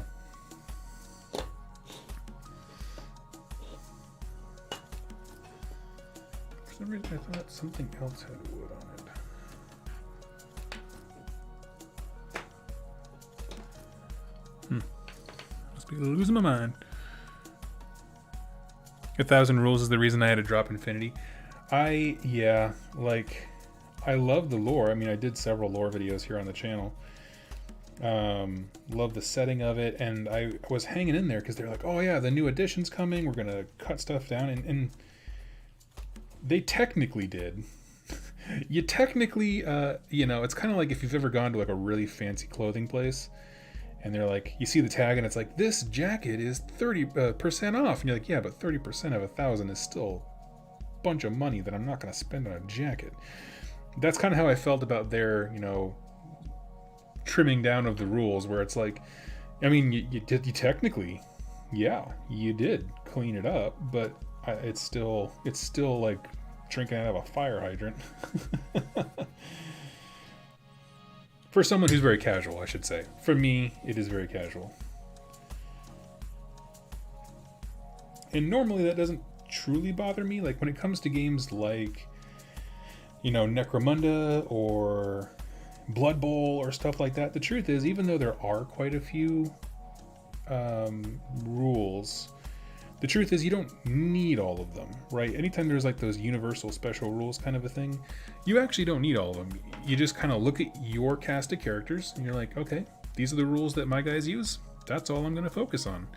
For some reason I thought something else had wood on it. Must be losing my mind. 1,000 rules is the reason I had to drop Infinity. I love the lore. I mean, I did several lore videos here on the channel. Love the setting of it, and I was hanging in there because they're like, oh yeah, the new edition's coming, we're gonna cut stuff down, and They technically did. You technically, you know, it's kind of like if you've ever gone to like a really fancy clothing place and they're like, you see the tag and it's like, this jacket is 30% off. And you're like, yeah, but 30% of 1,000 is still a bunch of money that I'm not going to spend on a jacket. That's kind of how I felt about their, you know, trimming down of the rules, where it's like, I mean, you technically, yeah, you did clean it up, but it's still like drinking out of a fire hydrant. For someone who's very casual, I should say. For me, it is very casual. And normally that doesn't truly bother me. Like when it comes to games like, you know, Necromunda or Blood Bowl or stuff like that, the truth is, even though there are quite a few rules, the truth is you don't need all of them, right? Anytime there's like those universal special rules kind of a thing, you actually don't need all of them. You just kind of look at your cast of characters and you're like, okay, these are the rules that my guys use. That's all I'm going to focus on.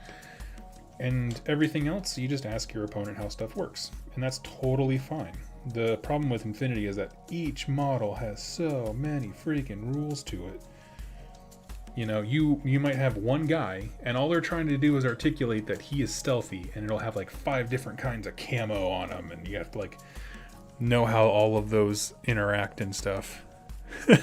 And everything else, you just ask your opponent how stuff works. And that's totally fine. The problem with Infinity is that each model has so many freaking rules to it. You know, you might have one guy, and all they're trying to do is articulate that he is stealthy, and it'll have like 5 different kinds of camo on him, and you have to like know how all of those interact and stuff. Give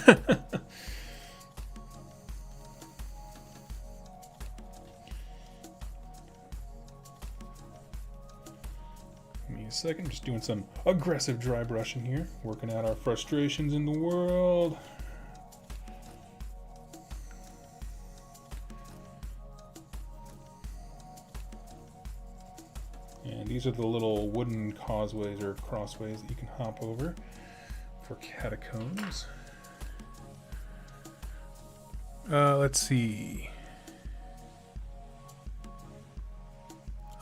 me a second, just doing some aggressive dry brushing here, working out our frustrations in the world. And these are the little wooden causeways or crossways that you can hop over for Catacombs. Let's see.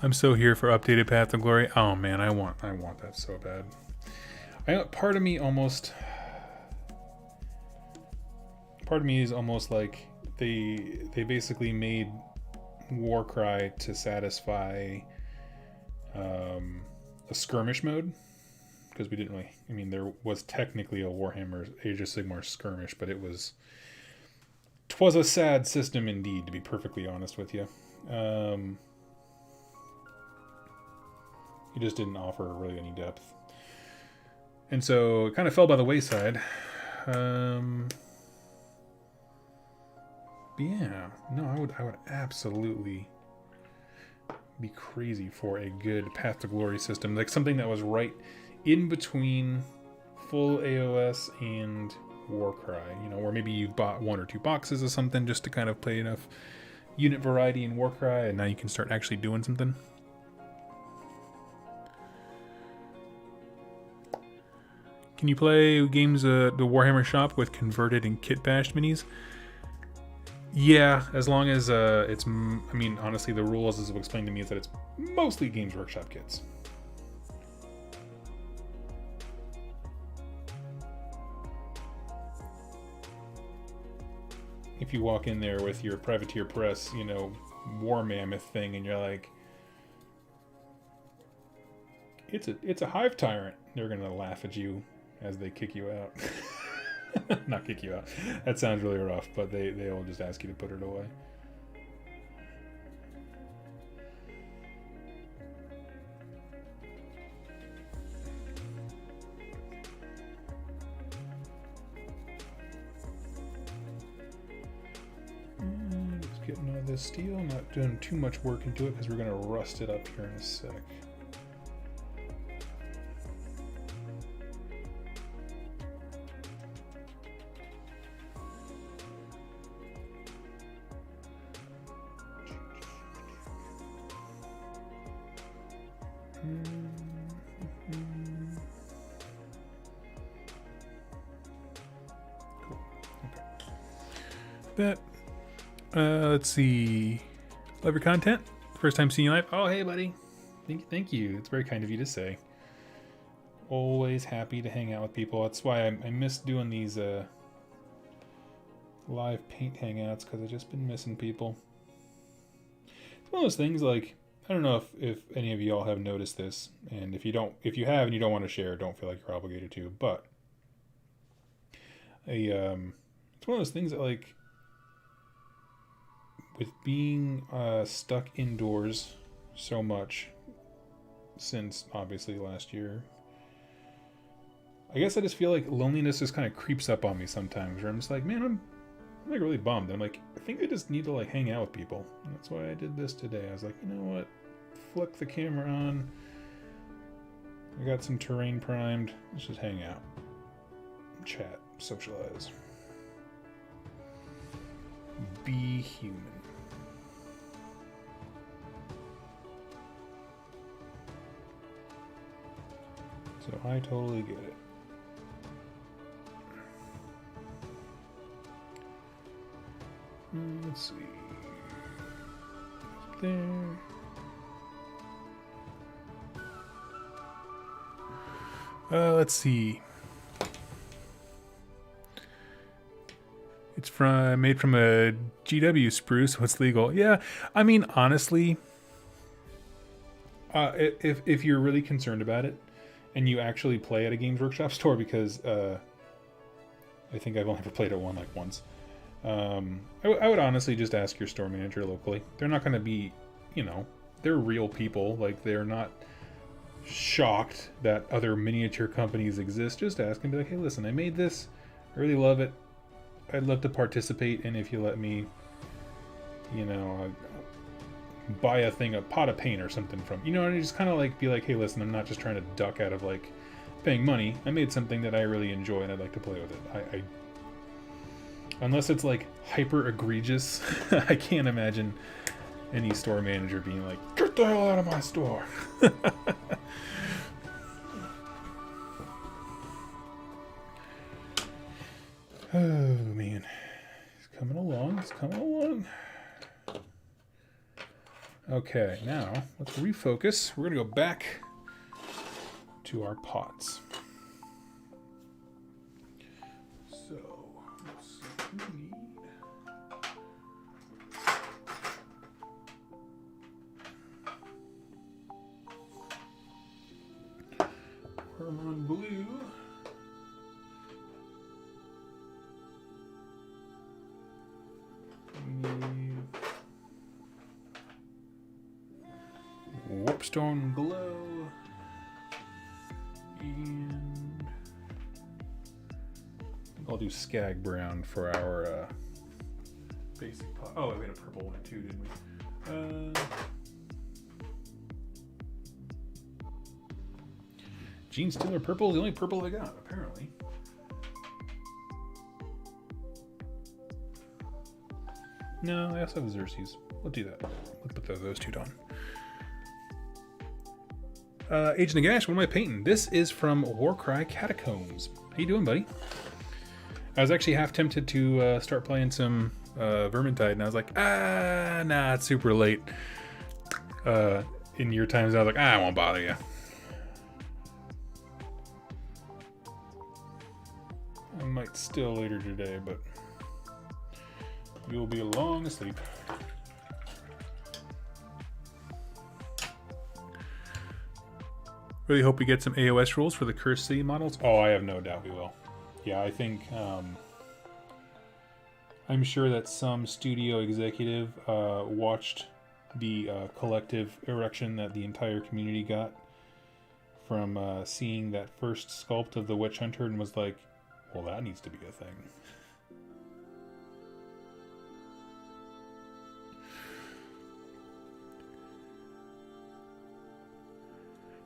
I'm so here for updated Path of Glory. Oh man, I want that so bad. Part of me is almost like they basically made Warcry to satisfy a skirmish mode, because we didn't really, I mean, there was technically a Warhammer Age of Sigmar skirmish, but twas a sad system indeed, to be perfectly honest with you. It just didn't offer really any depth, and so it kind of fell by the wayside. But yeah, no, I would absolutely be crazy for a good Path to Glory system, like something that was right in between full AOS and Warcry, you know, where maybe you bought 1 or 2 boxes of something just to kind of play enough unit variety in Warcry, and now you can start actually doing something. Can you play games the Warhammer shop with converted and kit bashed minis? Yeah, as long as it's, I mean, honestly, the rules, as it explained to me, is that it's mostly Games Workshop kits. If you walk in there with your Privateer Press, you know, War Mammoth thing, and you're like, it's a Hive Tyrant, they're gonna laugh at you as they kick you out. Not kick you out. That sounds really rough, but they will just ask you to put it away. And just getting all this steel, not doing too much work into it because we're going to rust it up here in a sec. That let's see, love your content, first time seeing you live. Oh hey buddy, thank you, it's very kind of you to say. Always happy to hang out with people. That's why I miss doing these live paint hangouts, because I've just been missing people. It's one of those things, like I don't know if any of y'all have noticed this, and if you have and you don't want to share, don't feel like you're obligated to. But it's one of those things that, like, with being stuck indoors so much since obviously last year, I guess I just feel like loneliness just kind of creeps up on me sometimes, where I'm just like, man, I'm like really bummed. I'm like, I think I just need to like hang out with people. And that's why I did this today. I was like, you know what? Flick the camera on. I got some terrain primed. Let's just hang out, chat, socialize, be human. So I totally get it. Let's see. Up there. Let's see. It's made from a GW spruce. What's legal? Yeah, I mean, honestly, if you're really concerned about it, and you actually play at a Games Workshop store, because I think I've only ever played at one like once. I would honestly just ask your store manager locally. They're not going to be, they're real people. Like, they're not shocked that other miniature companies exist. Just ask and be like, hey, listen, I made this. I really love it. I'd love to participate, and if you let me, buy a pot of paint or something from, and just kind of like be like, hey, listen, I'm not just trying to duck out of like paying money. I made something that I really enjoy and I'd like to play with it. Unless it's like hyper egregious, I can't imagine any store manager being like, get the hell out of my store. Oh man, it's coming along. Okay, now let's refocus. We're gonna go back to our pots. So let's see what we need. Hermon blue. We need Warpstone glow, and I'll do Skag brown for our basic pot. Oh, we had a purple one too, didn't we? Gene Stealer purple is the only purple I got, apparently. No, I also have Xerxes. We'll do that. We'll put those two down. Agent Nagash, what am I painting? This is from Warcry Catacombs. How you doing, buddy? I was actually half tempted to start playing some Vermintide, and I was like, nah, it's super late. In your times, I was like, I won't bother you. I might still later today, but you'll be long asleep. Really hope we get some AOS rules for the Cursed City models. Oh, I have no doubt we will. Yeah, I think I'm sure that some studio executive watched the collective erection that the entire community got from seeing that first sculpt of the Witch Hunter and was like, well, that needs to be a thing.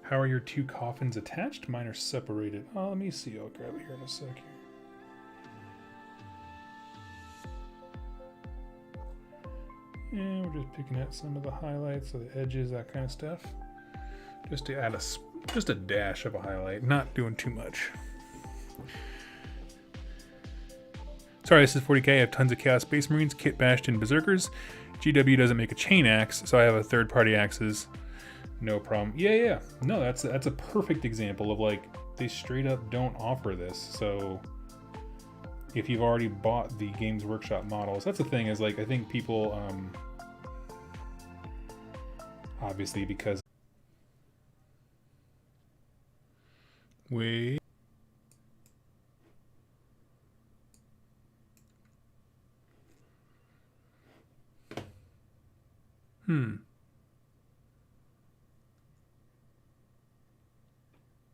How are your two coffins attached? Mine are separated. Oh, let me see. I'll grab it here in a sec. And we're just picking at some of the highlights, of the edges, that kind of stuff. Just to add just a dash of a highlight. Not doing too much. Sorry, this is 40k. I have tons of Chaos Space Marines, Kit Bashed, and Berserkers. GW doesn't make a chain axe, so I have a third-party axes. No problem. Yeah. No, that's a perfect example of like they straight up don't offer this. So if you've already bought the Games Workshop models, that's the thing is like I think people obviously, because we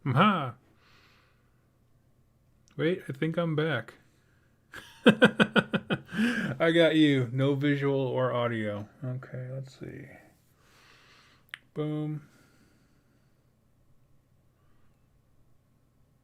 Aha. Wait, I think I'm back. I got you. No visual or audio. Okay, let's see. Boom.